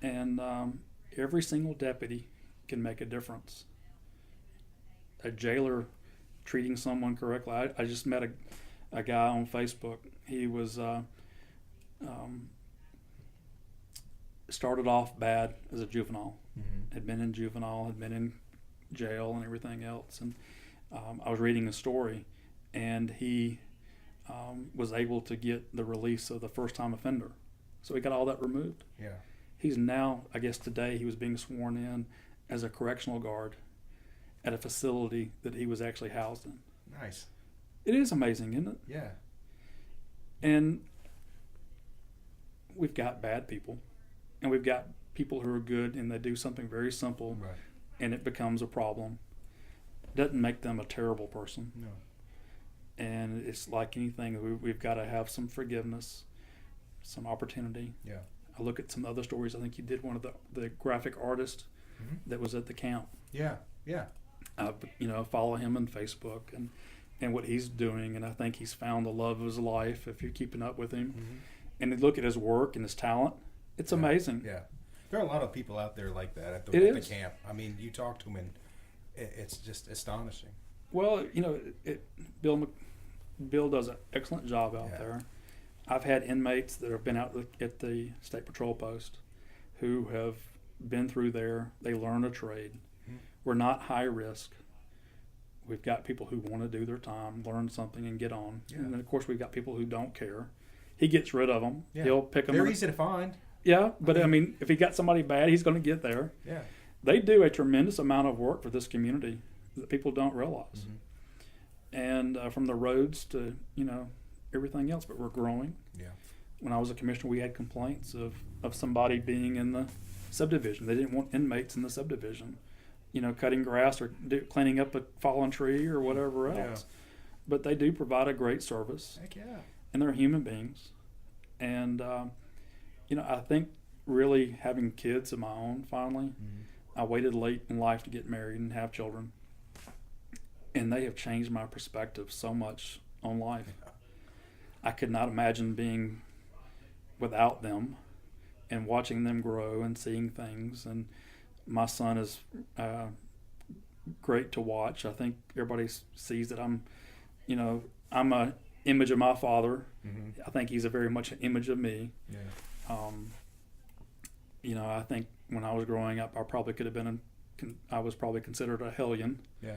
And every single deputy can make a difference. A jailer treating someone correctly. I just met a guy on Facebook. He was started off bad as a juvenile. Mm-hmm. Had been in juvenile, had been in jail and everything else. And I was reading a story, and he was able to get the release of the first-time offender. So he got all that removed. Yeah. He's now, I guess today, he was being sworn in as a correctional guard at a facility that he was actually housed in. Nice. It is amazing, isn't it? Yeah. And we've got bad people, and we've got people who are good and they do something very simple, Right. and it becomes a problem. Doesn't make them a terrible person. No. And it's like anything, we've got to have some forgiveness, some opportunity. Yeah. I look at some other stories. I think you did one of the graphic artist Mm-hmm. that was at the camp. Yeah. Yeah. Follow him on Facebook and what he's doing, and I think he's found the love of his life if you're keeping up with him. Mm-hmm. And you look at his work and his talent, it's amazing. Yeah. There are a lot of people out there like that at the camp. I mean, you talk to them and it's just astonishing. Well, Bill does an excellent job out there. I've had inmates that have been out at the state patrol post who have been through there. They learn a trade. Mm-hmm. We're not high risk. We've got people who want to do their time, learn something, and get on. Yeah. And then, of course, we've got people who don't care. He gets rid of them. Yeah. He'll pick them. They're easy to find. Yeah, but I mean, if he got somebody bad, he's going to get there. Yeah. They do a tremendous amount of work for this community that people don't realize. Mm-hmm. And from the roads to, everything else, but we're growing. Yeah. When I was a commissioner, we had complaints of somebody being in the subdivision. They didn't want inmates in the subdivision, cutting grass or cleaning up a fallen tree or whatever else. Yeah. But they do provide a great service. Heck yeah. And they're human beings. And, I think really having kids of my own finally, mm-hmm. I waited late in life to get married and have children. And they have changed my perspective so much on life. Yeah. I could not imagine being without them and watching them grow and seeing things. And my son is great to watch. I think everybody sees that I'm a image of my father. Mm-hmm. I think he's a very much an image of me. Yeah. I think when I was growing up, I probably could have been I was probably considered a hellion. Yeah.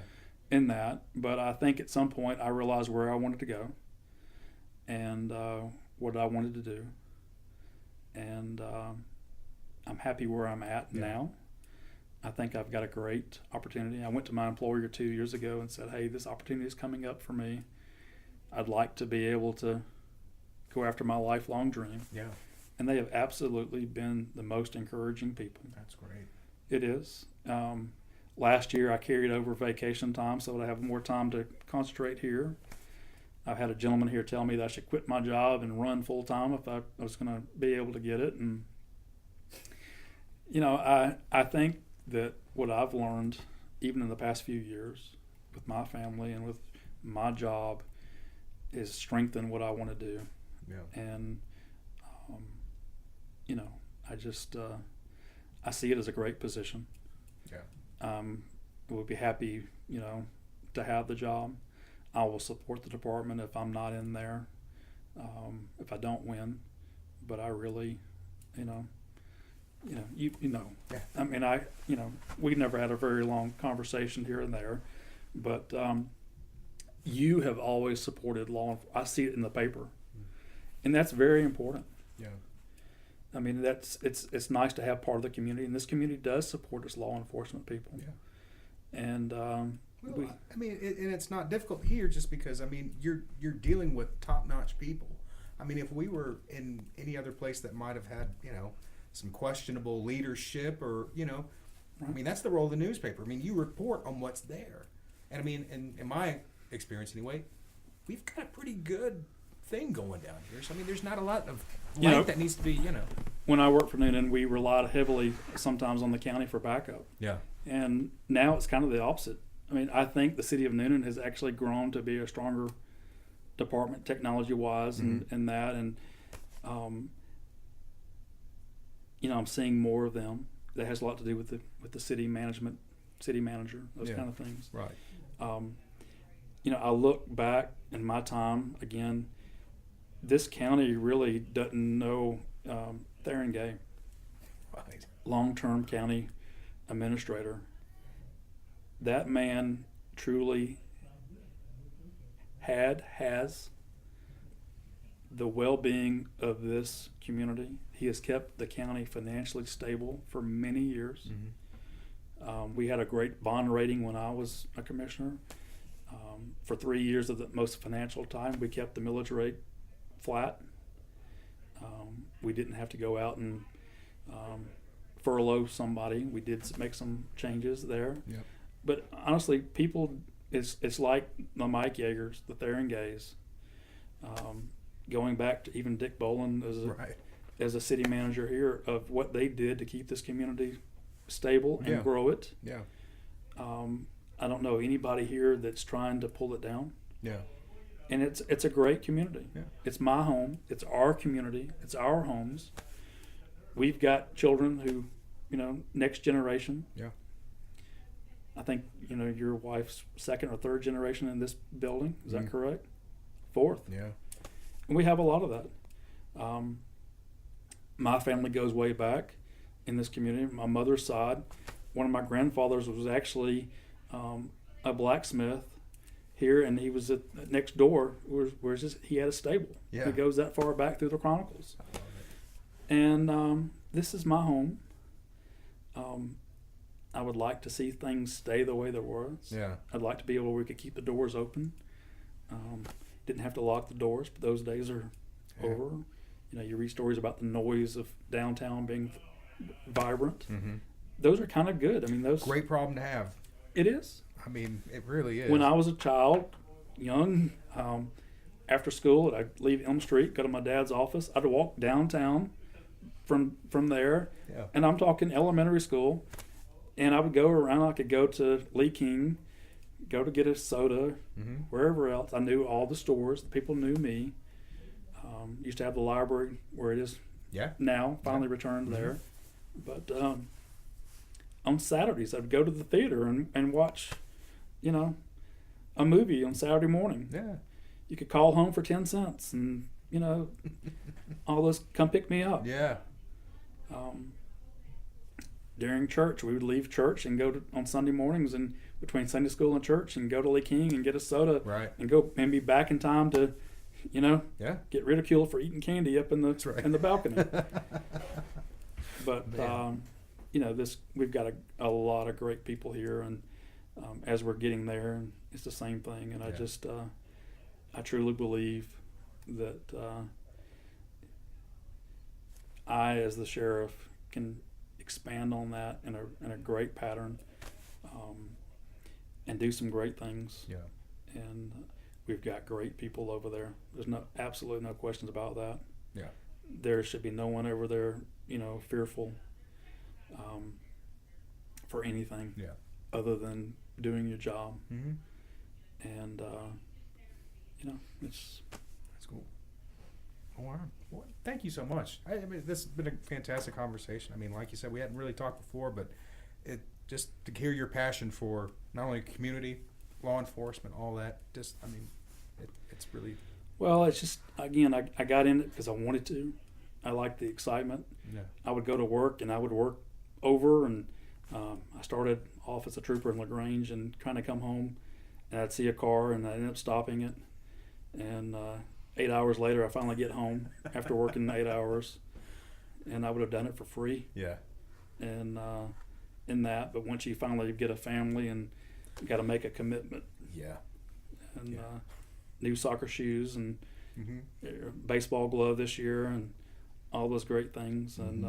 In that, but I think at some point I realized where I wanted to go and what I wanted to do, and I'm happy where I'm at now. I think I've got a great opportunity. I went to my employer 2 years ago and said, hey, this opportunity is coming up for me. I'd like to be able to go after my lifelong dream. Yeah. And they have absolutely been the most encouraging people. That's great. It is. Last year I carried over vacation time so that I have more time to concentrate here. I've had a gentleman here tell me that I should quit my job and run full time if I was going to be able to get it. And, I think that what I've learned, even in the past few years with my family and with my job, is strengthen what I want to do. Yeah. And, I just, I see it as a great position. Yeah. We'll be happy, to have the job. I will support the department if I'm not in there, if I don't win. But I really, Yeah. I mean, we never had a very long conversation here and there, but you have always supported law enforcement. I see it in the paper, and that's very important. Yeah. I mean, it's nice to have part of the community, and this community does support its law enforcement people. Yeah. And and it's not difficult here just because you're dealing with top-notch people. I mean, if we were in any other place that might have had some questionable leadership or right. That's the role of the newspaper. You report on what's there, and in my experience anyway, we've got a pretty good thing going down here. So there's not a lot of light that needs to be, When I worked for Newnan, we relied heavily sometimes on the county for backup. Yeah. And now it's kind of the opposite. I think the city of Newnan has actually grown to be a stronger department technology-wise, mm-hmm. and that, and I'm seeing more of them. That has a lot to do with the city management, city manager, those kind of things. Right. I look back in my time again. This county really doesn't know Theron Gay, right. Long-term county administrator. That man truly has the well-being of this community. He has kept the county financially stable for many years. Mm-hmm. We had a great bond rating when I was a commissioner. For 3 years of the most financial time, we kept the millage rate flat. We didn't have to go out and furlough somebody. We did make some changes there. Yep. But honestly, people, it's like the Mike Yeagers, the Theron Gays. Going back to even Dick Boland as a city manager here, of what they did to keep this community stable and grow it. Yeah. I don't know anybody here that's trying to pull it down. Yeah. And it's a great community. Yeah. It's my home. It's our community. It's our homes. We've got children who, next generation. Yeah. I think, your wife's second or third generation in this building. Is that correct? Fourth. Yeah. And we have a lot of that. My family goes way back in this community. My mother's side, one of my grandfathers was actually a blacksmith here, and he was next door. He had a stable. Yeah. It goes that far back through the Chronicles. And this is my home. I would like to see things stay the way there was. Yeah. I'd like to be able where we could keep the doors open. Didn't have to lock the doors, but those days are over. You read stories about the noise of downtown being vibrant. Mm-hmm. Those are kind of good. I mean, those great problem to have. It is. I mean, it really is. When I was a child, young, after school, I'd leave Elm Street, go to my dad's office. I'd walk downtown from there, and I'm talking elementary school, and I would go around. I could go to Lee King, go to get a soda, wherever else. I knew all the stores. The people knew me. Used to have the library where it is now, finally returned there. But on Saturdays, I'd go to the theater and watch, a movie on Saturday morning. Yeah. You could call home for 10 cents and, all those come pick me up. Yeah. During church, we would leave church and go on Sunday mornings and between Sunday school and church and go to Lee King and get a soda and go and be back in time to, get ridiculed for eating candy up in the balcony. But, we've got a lot of great people here, and as we're getting there, and it's the same thing. And I truly believe that I, as the sheriff, can expand on that in a great pattern, and do some great things. Yeah. And we've got great people over there. There's absolutely no questions about that. Yeah. There should be no one over there, fearful for anything other than doing your job. Mm-hmm. And it's that's cool. All right. Well, thank you so much. I mean, this has been a fantastic conversation. I mean, like you said, we hadn't really talked before, but it just to hear your passion for not only community, law enforcement, all that. Just, I mean, it's really. Well, it's just, again, I got in it because I wanted to. I liked the excitement. Yeah. I would go to work and I would work over, and I started off as a trooper in LaGrange and trying to come home, and I'd see a car and I ended up stopping it, and 8 hours later I finally get home after working 8 hours, and I would have done it for free. Yeah. And but once you finally get a family and you got to make a commitment. Yeah. And new soccer shoes and baseball glove this year and all those great things. And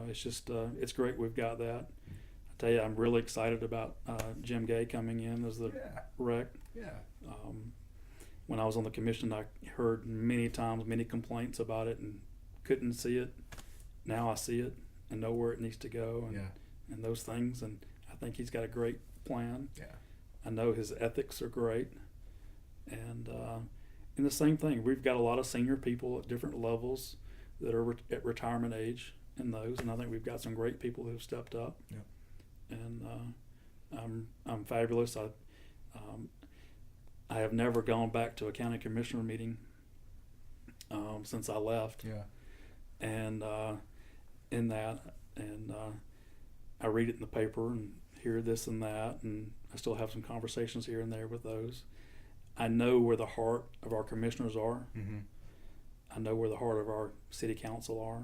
it's just it's great we've got that. I tell you, I'm really excited about Jim Gay coming in as the rec. Yeah. When I was on the commission, I heard many complaints about it and couldn't see it. Now I see it and know where it needs to go and those things. And I think he's got a great plan. Yeah. I know his ethics are great. And the same thing, we've got a lot of senior people at different levels that are at retirement age in those, and I think we've got some great people who've stepped up. Yeah. And I'm fabulous. I have never gone back to a county commissioner meeting since I left. Yeah. And I read it in the paper and hear this and that, and I still have some conversations here and there with those. I know where the heart of our commissioners are. Mm-hmm. I know where the heart of our city council are.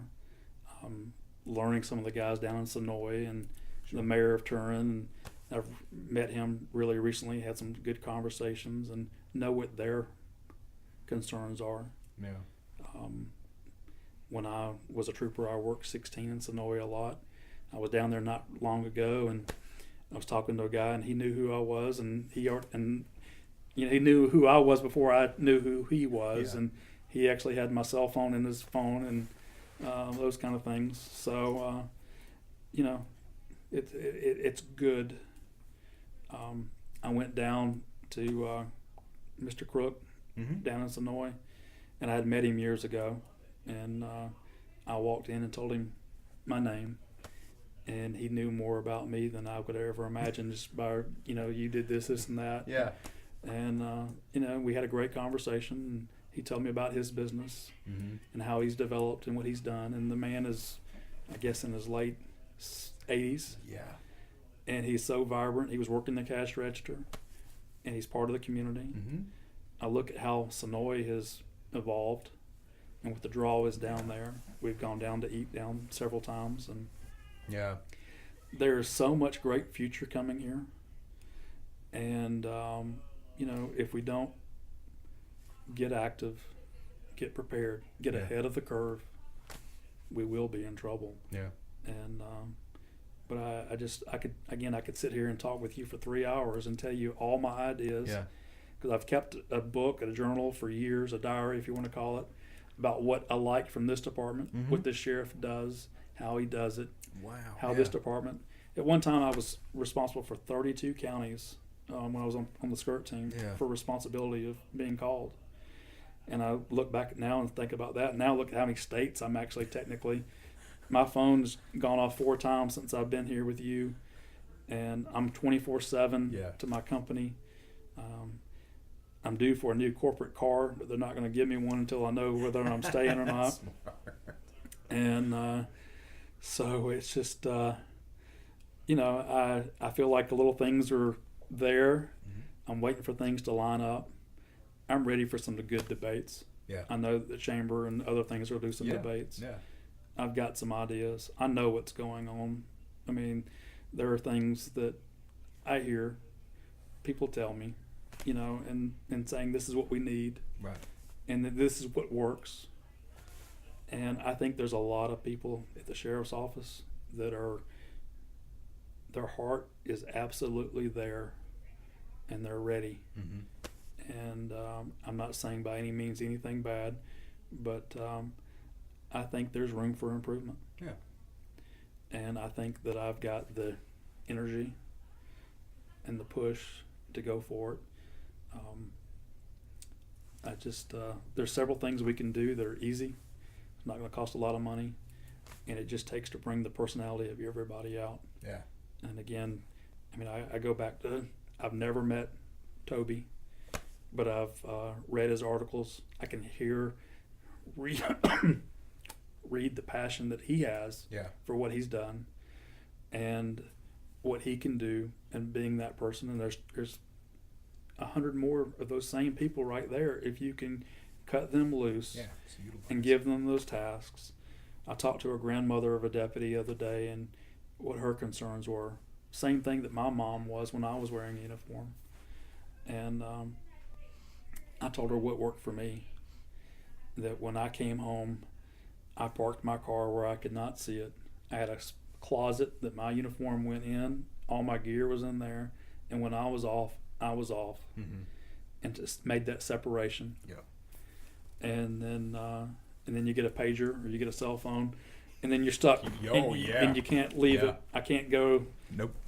Learning some of the guys down in Sonoy and the mayor of Turin. I've met him really recently, had some good conversations, and know what their concerns are. Yeah. When I was a trooper, I worked 16 in Sonoy a lot. I was down there not long ago, and I was talking to a guy, and he knew who I was, and he knew who I was before I knew who he was, and he actually had my cell phone in his phone, and those kind of things. So, it's good. I went down to Mr. Crook down in Sonoy, and I had met him years ago, and I walked in and told him my name, and he knew more about me than I could ever imagine, just by, you did this and that. Yeah. And, we had a great conversation, and he told me about his business and how he's developed and what he's done. And the man is, I guess, in his late 80s. Yeah. And he's so vibrant. He was working the cash register, and he's part of the community. I look at how Sonoy has evolved and what the draw is down there. We've gone down to eat down several times, and there's so much great future coming here. And, if we don't get active, get prepared, get ahead of the curve, we will be in trouble. Yeah. And, but I could sit here and talk with you for 3 hours and tell you all my ideas. Yeah. Because I've kept a book, a journal for years, a diary, if you want to call it, about what I like from this department, what this sheriff does, how he does it. Wow. How this department. At one time, I was responsible for 32 counties when I was on the skirt team for responsibility of being called. And I look back now and think about that. Now look at how many states I'm actually technically. My phone's gone off 4 times since I've been here with you, and I'm 24/7 to my company. I'm due for a new corporate car, but they're not going to give me one until I know whether I'm staying or not. And so it's just, I feel like the little things are there. I'm waiting for things to line up. I'm ready for some good debates. Yeah. I know that the chamber and other things will do some debates. Yeah. I've got some ideas. I know what's going on. I mean, there are things that I hear people tell me, and saying this is what we need. Right. And that this is what works. And I think there's a lot of people at the sheriff's office that their heart is absolutely there, and they're ready. And I'm not saying by any means anything bad, but I think there's room for improvement. Yeah. And I think that I've got the energy and the push to go for it. There's several things we can do that are easy. It's not going to cost a lot of money, and it just takes to bring the personality of everybody out. Yeah. And again, I go back to, I've never met Toby, but I've read his articles. I can read the passion that he has for what he's done and what he can do, and being that person. And there's 100 more of those same people right there if you can cut them loose and give them those tasks. I talked to a grandmother of a deputy the other day, and what her concerns were. Same thing that my mom was when I was wearing a uniform. And I told her what worked for me. That when I came home, I parked my car where I could not see it. I had a closet that my uniform went in. All my gear was in there. And when I was off, I was off. And just made that separation. Yeah. And then you get a pager or you get a cell phone, and then you're stuck. And you can't leave it. I can't go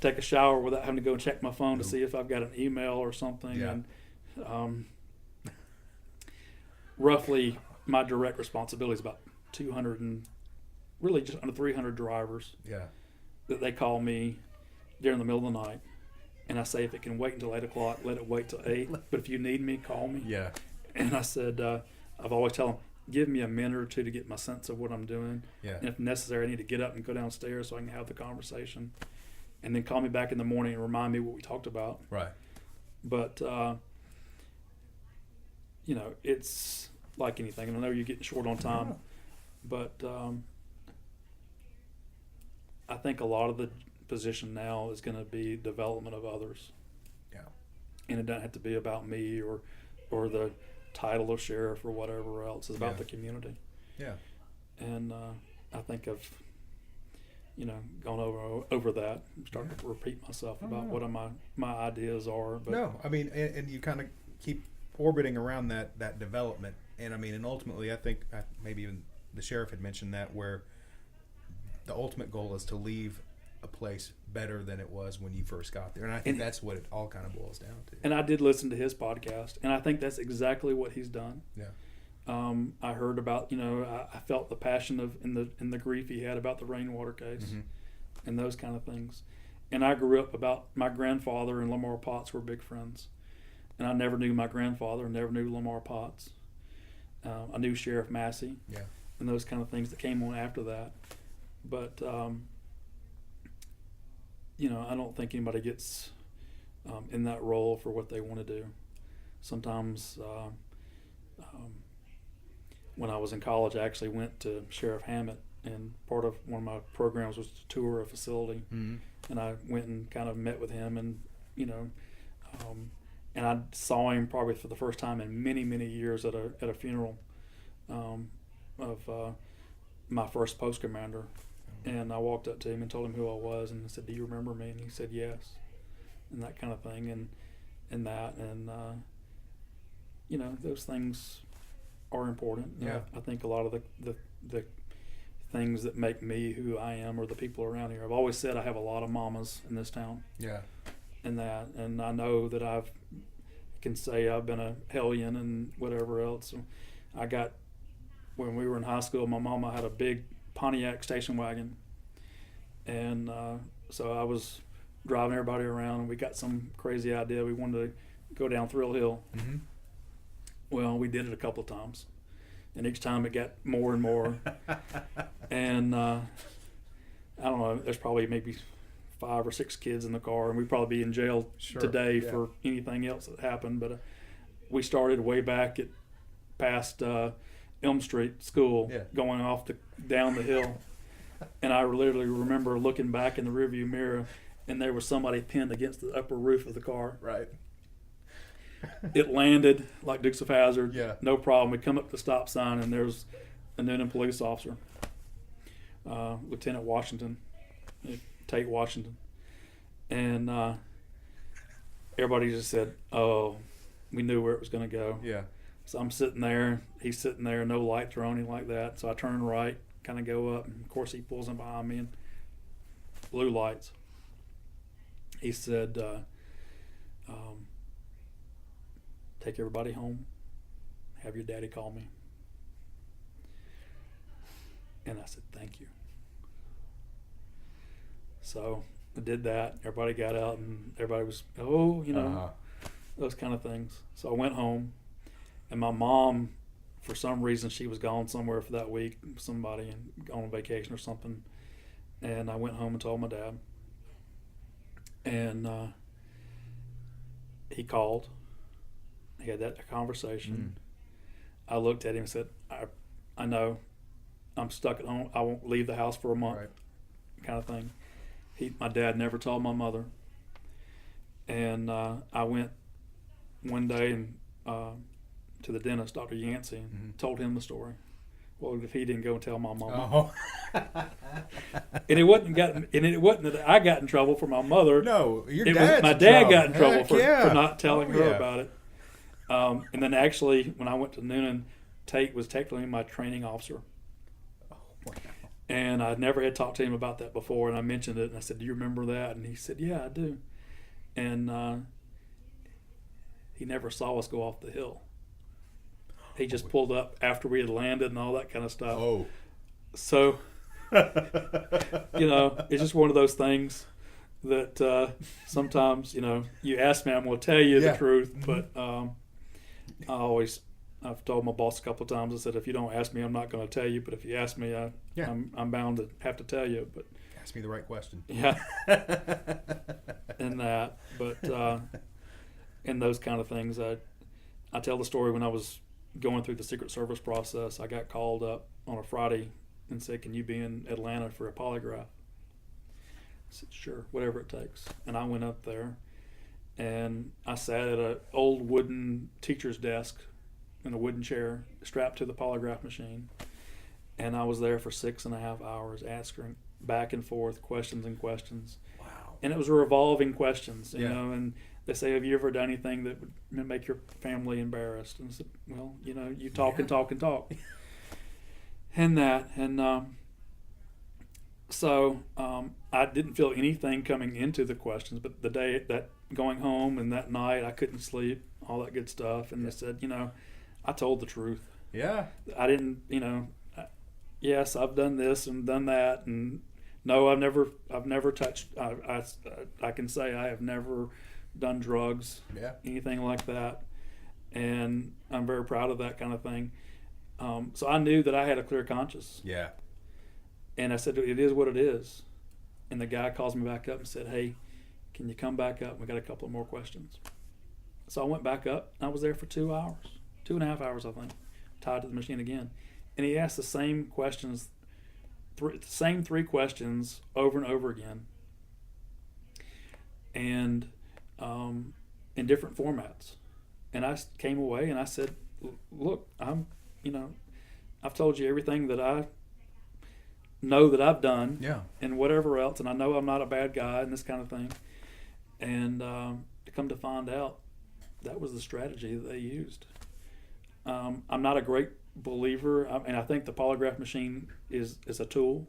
take a shower without having to go and check my phone to see if I've got an email or something. Yeah. And roughly my direct responsibility is about 200 and really just under 300 drivers that they call me during the middle of the night. And I say, if it can wait until 8 o'clock, let it wait till 8. But if you need me, call me. Yeah. And I said, I've always tell them, give me a minute or two to get my sense of what I'm doing. Yeah. And if necessary, I need to get up and go downstairs so I can have the conversation. And then call me back in the morning and remind me what we talked about. Right. But, it's like anything. And I know you're getting short on time. But I think a lot of the position now is going to be development of others. Yeah. And it doesn't have to be about me or the title of sheriff or whatever else. It's about the community. Yeah. And I think I've, gone over that. I'm starting to repeat myself about what my ideas are. But no, I mean, and you kind of keep orbiting around that development. And I mean, and ultimately, I think maybe even the sheriff had mentioned that, where the ultimate goal is to leave a place better than it was when you first got there. And I think that's what it all kind of boils down to. And I did listen to his podcast, and I think that's exactly what he's done. Yeah. I heard about, I felt the passion in the grief he had about the rainwater case and those kind of things. And I grew up about my grandfather and Lamar Potts were big friends. And I never knew my grandfather, never knew Lamar Potts. I knew Sheriff Massey and those kind of things that came on after that. But, I don't think anybody gets in that role for what they want to do. Sometimes when I was in college, I actually went to Sheriff Hammett, and part of one of my programs was to tour a facility. And I went and kind of met with him, and, and I saw him probably for the first time in many, many years at a funeral of my first post commander. And I walked up to him and told him who I was, and I said, "Do you remember me?" And he said, "Yes," and that kind of thing, and those things are important. Yeah. I think a lot of the things that make me who I am are the people around here. I've always said I have a lot of mamas in this town. Yeah. And I know that can say I've been a hellion and whatever else. When we were in high school, my mama had a big Pontiac station wagon, and so I was driving everybody around, and we got some crazy idea. We wanted to go down Thrill Hill. Well, we did it a couple of times, and each time it got more and more. And I don't know, there's probably maybe 5 or 6 kids in the car, and we'd probably be in jail today for anything else that happened. But we started way back past Elm Street School, going down the hill. And I literally remember looking back in the rearview mirror, and there was somebody pinned against the upper roof of the car. Right. It landed like Dukes of Hazzard. Yeah. No problem. We come up to the stop sign, and there's a Newnan police officer, Lieutenant Washington, Tate Washington. And everybody just said, "Oh, we knew where it was going to go." Yeah. So I'm sitting there, he's sitting there, no lights are on him like that. So I turn right, kind of go up, and of course he pulls in behind me, and blue lights. He said, "Take everybody home, have your daddy call me." And I said, "Thank you." So I did that. Everybody got out, and everybody was, those kind of things. So I went home. And my mom, for some reason, she was gone somewhere for that week, somebody, and on vacation or something. And I went home and told my dad. And he called. He had that conversation. I looked at him and said, I know. I'm stuck at home. I won't leave the house for a month, kind of thing. My dad never told my mother. And I went one day and to the dentist, Dr. Yancey, and told him the story. Well, if he didn't go and tell my mama. And it wasn't that I got in trouble for my mother. No, my dad got in trouble for not telling her about it. And then actually, when I went to Newnan, Tate was technically my training officer. Oh, wow. And I never had talked to him about that before, and I mentioned it, and I said, "Do you remember that?" And he said, "Yeah, I do." And he never saw us go off the hill. He just pulled up after we had landed and all that kind of stuff. Oh. So, it's just one of those things that sometimes, you ask me, I'm going to tell you the truth. But I've told my boss a couple of times, I said, if you don't ask me, I'm not going to tell you. But if you ask me, I'm bound to have to tell you. But ask me the right question. Yeah. And that. But in those kind of things, I tell the story when I was going through the Secret Service process. I got called up on a Friday and said, "Can you be in Atlanta for a polygraph?" I said, "Sure, whatever it takes." And I went up there, and I sat at an old wooden teacher's desk in a wooden chair strapped to the polygraph machine. And I was there for 6.5 hours answering back and forth questions and questions. Wow. And it was revolving questions, you know, and they say, have you ever done anything that would make your family embarrassed? And I said, well, you know, you talk and talk and talk. And that, and so I didn't feel anything coming into the questions, but the day that going home and that night I couldn't sleep, all that good stuff. And they said, you know, I told the truth. Yeah. I didn't, you know, yes, I've done this and done that, and no, I've never touched. I can say I have never done drugs, anything like that, and I'm very proud of that kind of thing. So I knew that I had a clear conscience. Yeah. And I said, it is what it is. And the guy calls me back up and said, hey, can you come back up? We got a couple of more questions. So I went back up. I was there for 2 hours, 2.5 hours, I think, tied to the machine again. And he asked the same questions, same three questions over and over again, and in different formats. And I came away and I said, look, I've told you everything that I know that I've done, and whatever else, and I know I'm not a bad guy and this kind of thing. And to come to find out, that was the strategy that they used. I'm not a great believer, and I think the polygraph machine is a tool,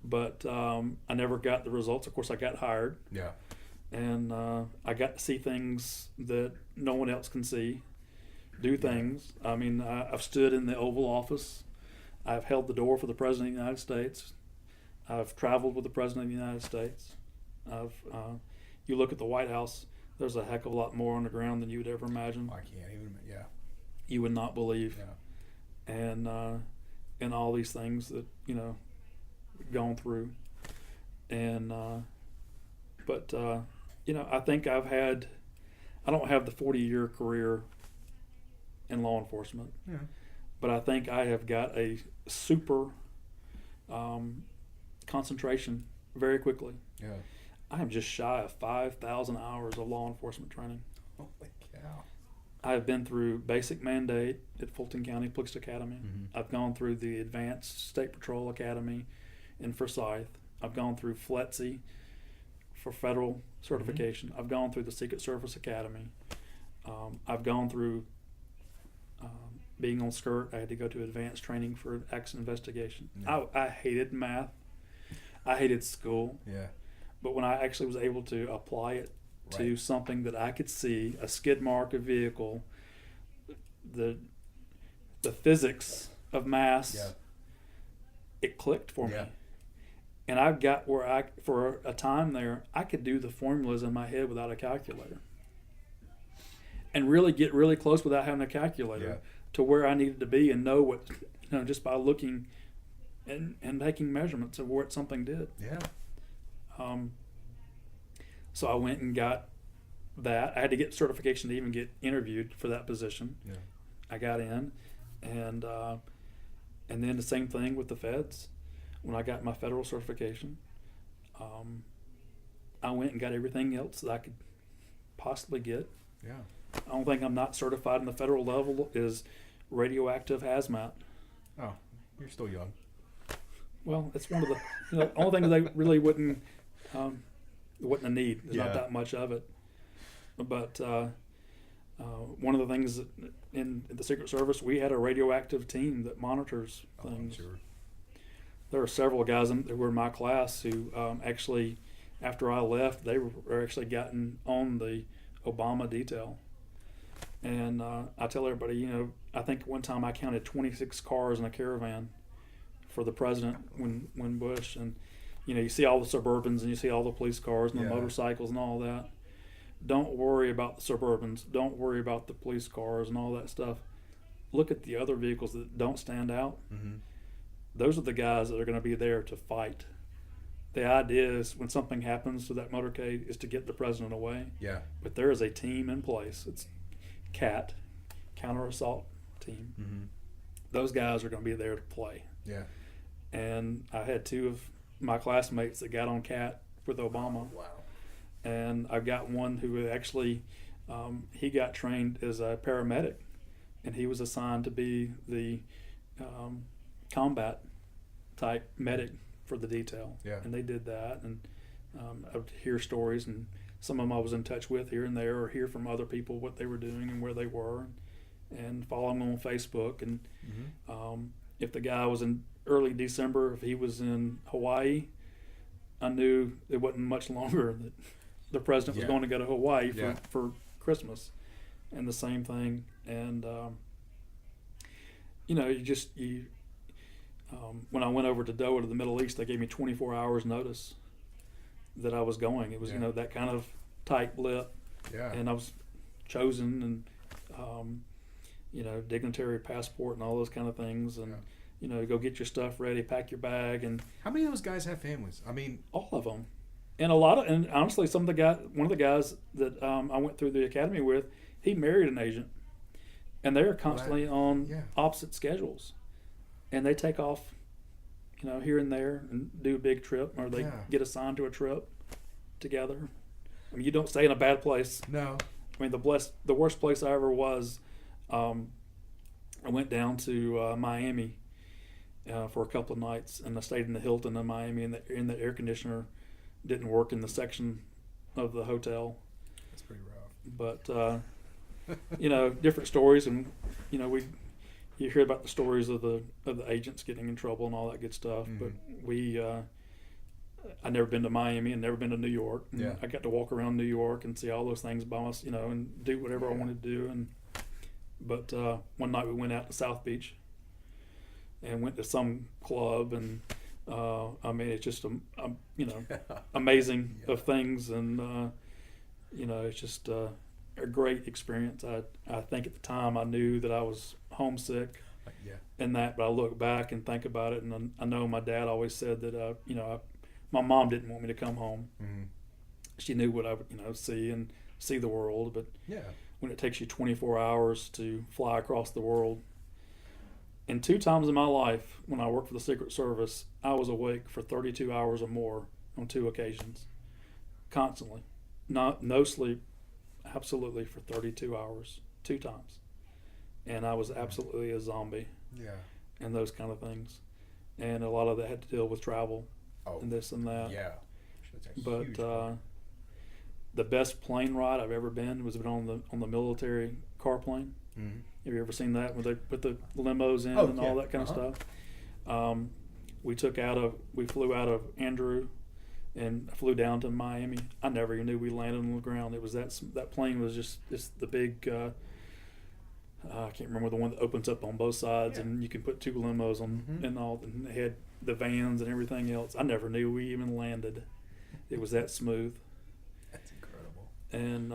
but I never got the results. Of course, I got hired, and I got to see things that no one else can see, do things. I mean, I've stood in the Oval Office. I've held the door for the President of the United States. I've traveled with the President of the United States. You look at the White House, there's a heck of a lot more on the ground than you would ever imagine. I can't even, You would not believe. And all these things that, gone through. And, I think I don't have the 40-year career in law enforcement. But I think I have got a super concentration very quickly. I am just shy of 5,000 hours of law enforcement training. Holy cow. I've been through basic mandate at Fulton County Police Academy. I've gone through the Advanced State Patrol Academy in Forsyth. I've gone through FLETC for federal certification. I've gone through the Secret Service Academy. I've gone through being on SCIRT. I had to go to advanced training for accident investigation. I hated math. I hated school. But when I actually was able to apply it to something that I could see, a skid mark, a vehicle, the physics of mass, it clicked for me. And I got where for a time there, I could do the formulas in my head without a calculator. And really get really close without having a calculator to where I needed to be and know what, just by looking and making measurements of what something did. So I went and got that. I had to get certification to even get interviewed for that position. I got in, and then the same thing with the feds. When I got my federal certification, I went and got everything else that I could possibly get. The only thing I'm not certified in the federal level is radioactive hazmat. Oh, you're still young. Well, it's one of the only thing they really wouldn't a need. There's not that much of it. But one of the things that in the Secret Service, we had a radioactive team that monitors things. Sure. There were several guys who were in my class who actually, after I left, they were actually gotten on the Obama detail. And I tell everybody, I think one time I counted 26 cars in a caravan for the president when Bush, and you see all the Suburbans and you see all the police cars and the motorcycles and all that. Don't worry about the Suburbans. Don't worry about the police cars and all that stuff. Look at the other vehicles that don't stand out. Those are the guys that are going to be there to fight. The idea is when something happens to that motorcade is to get the president away. But there is a team in place. It's CAT, Counter Assault Team. Those guys are going to be there to play. And I had two of my classmates that got on CAT with Obama. Wow. And I've got one who actually, he got trained as a paramedic and he was assigned to be the combat type medic for the detail. Yeah. And they did that, and I would hear stories, and some of them I was in touch with here and there, or hear from other people what they were doing and where they were, and follow them on Facebook. And if the guy was in early December, if he was in Hawaii, I knew it wasn't much longer that the president was going to go to Hawaii for Christmas. And the same thing. And, when I went over to Doha to the Middle East, they gave me 24 hours notice that I was going. It was, that kind of tight lip. Yeah. And I was chosen, and, dignitary passport and all those kind of things. And, go get your stuff ready, pack your bag. And how many of those guys have families? I mean, all of them. And and honestly, one of the guys that I went through the academy with, he married an agent, and they're constantly on opposite schedules, and they take off, here and there and do a big trip, or they get assigned to a trip together. I mean, you don't stay in a bad place. No. I mean, the worst place I ever was, I went down to Miami for a couple of nights, and I stayed in the Hilton in Miami, and the air conditioner didn't work in the section of the hotel. That's pretty rough. But different stories, and you hear about the stories of the agents getting in trouble and all that good stuff. But I'd never been to Miami and never been to New York. Yeah. I got to walk around New York and see all those things by myself, and do whatever I wanted to do. But one night we went out to South Beach and went to some club, and it's just amazing of things, and it's just a great experience. I think at the time I knew that I was homesick, and that, but I look back and think about it, and I know my dad always said that my mom didn't want me to come home. Mm-hmm. She knew what I would see the world, but when it takes you 24 hours to fly across the world. And 2 times in my life, when I worked for the Secret Service, I was awake for 32 hours or more on 2 occasions, constantly, no sleep, absolutely, for 32 hours, 2 times, and I was absolutely a zombie. Yeah. And those kind of things, and a lot of that had to deal with travel, and this and that. Yeah. But the best plane ride I've ever been was on the military car plane. Mm-hmm. Have you ever seen that when they put the limos in and all that kind of stuff? We flew out of Andrew and flew down to Miami. I never even knew we landed on the ground. It was that plane was just the big. I can't remember, the one that opens up on both sides, and you can put 2 limos on, and all. And they had the vans and everything else. I never knew we even landed. It was that smooth. That's incredible. And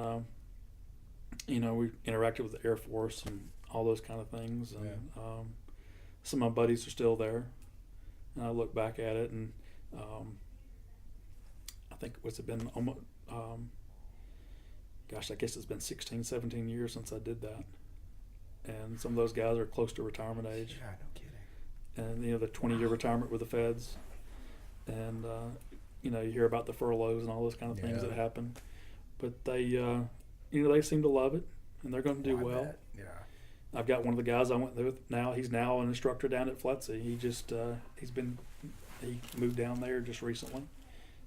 we interacted with the Air Force and all those kind of things. And some of my buddies are still there. And I look back at it, and I think what's it been almost, I guess it's been 16, 17 years since I did that. And some of those guys are close to retirement age. Yeah, no kidding. And the 20-year retirement with the feds. And you hear about the furloughs and all those kind of things that happen. But they they seem to love it, and they're going to do well. Bet. Yeah. I've got one of the guys I went with now. He's now an instructor down at FLETC. He moved down there just recently,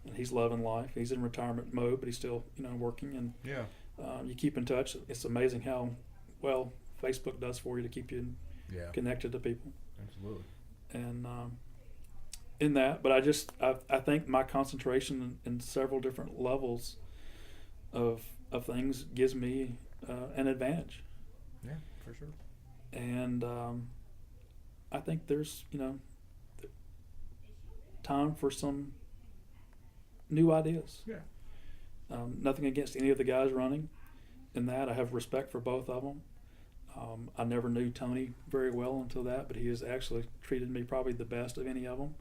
and he's loving life. He's in retirement mode, but he's still working. And you keep in touch. It's amazing how well Facebook does for you to keep you connected to people. Absolutely. And in that, but I think my concentration in several different levels of things gives me an advantage. Yeah, for sure. And I think there's time for some new ideas. Yeah. Nothing against any of the guys running in that. I have respect for both of them. I never knew Tony very well until that, but he has actually treated me probably the best of any of them,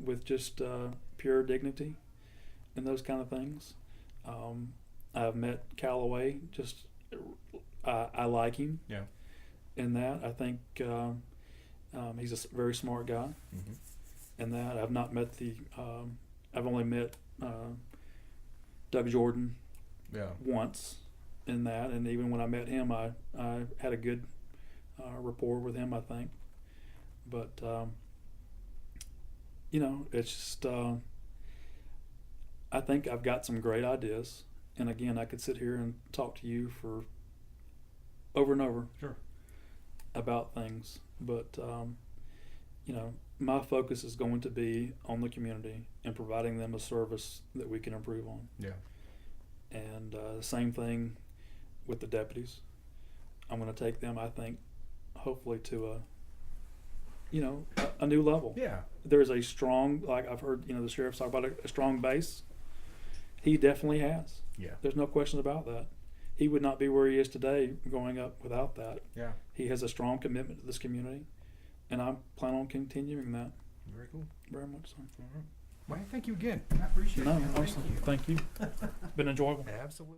with just pure dignity and those kind of things. I've met Callaway. I like him. Yeah. In that, I think he's a very smart guy. Mm-hmm. In that, I've not met I've only met Doug Jordan. Yeah. Once. In that, and even when I met him, I had a good rapport with him, I think. But you know, it's just I think I've got some great ideas, and again, I could sit here and talk to you for over and over Sure. about things, but you know, my focus is going to be on the community and providing them a service that we can improve on. Yeah. And same thing with the deputies. I'm going to take them, I think, hopefully to a new level. Yeah. There's a strong, like I've heard, the sheriff's talk about a strong base. He definitely has. Yeah. There's no question about that. He would not be where he is today growing up without that. Yeah. He has a strong commitment to this community, and I plan on continuing that. Very cool. Very much so. All right. Well, thank you again. I appreciate it. No, man. awesome. Thank you. Been enjoyable. Absolutely.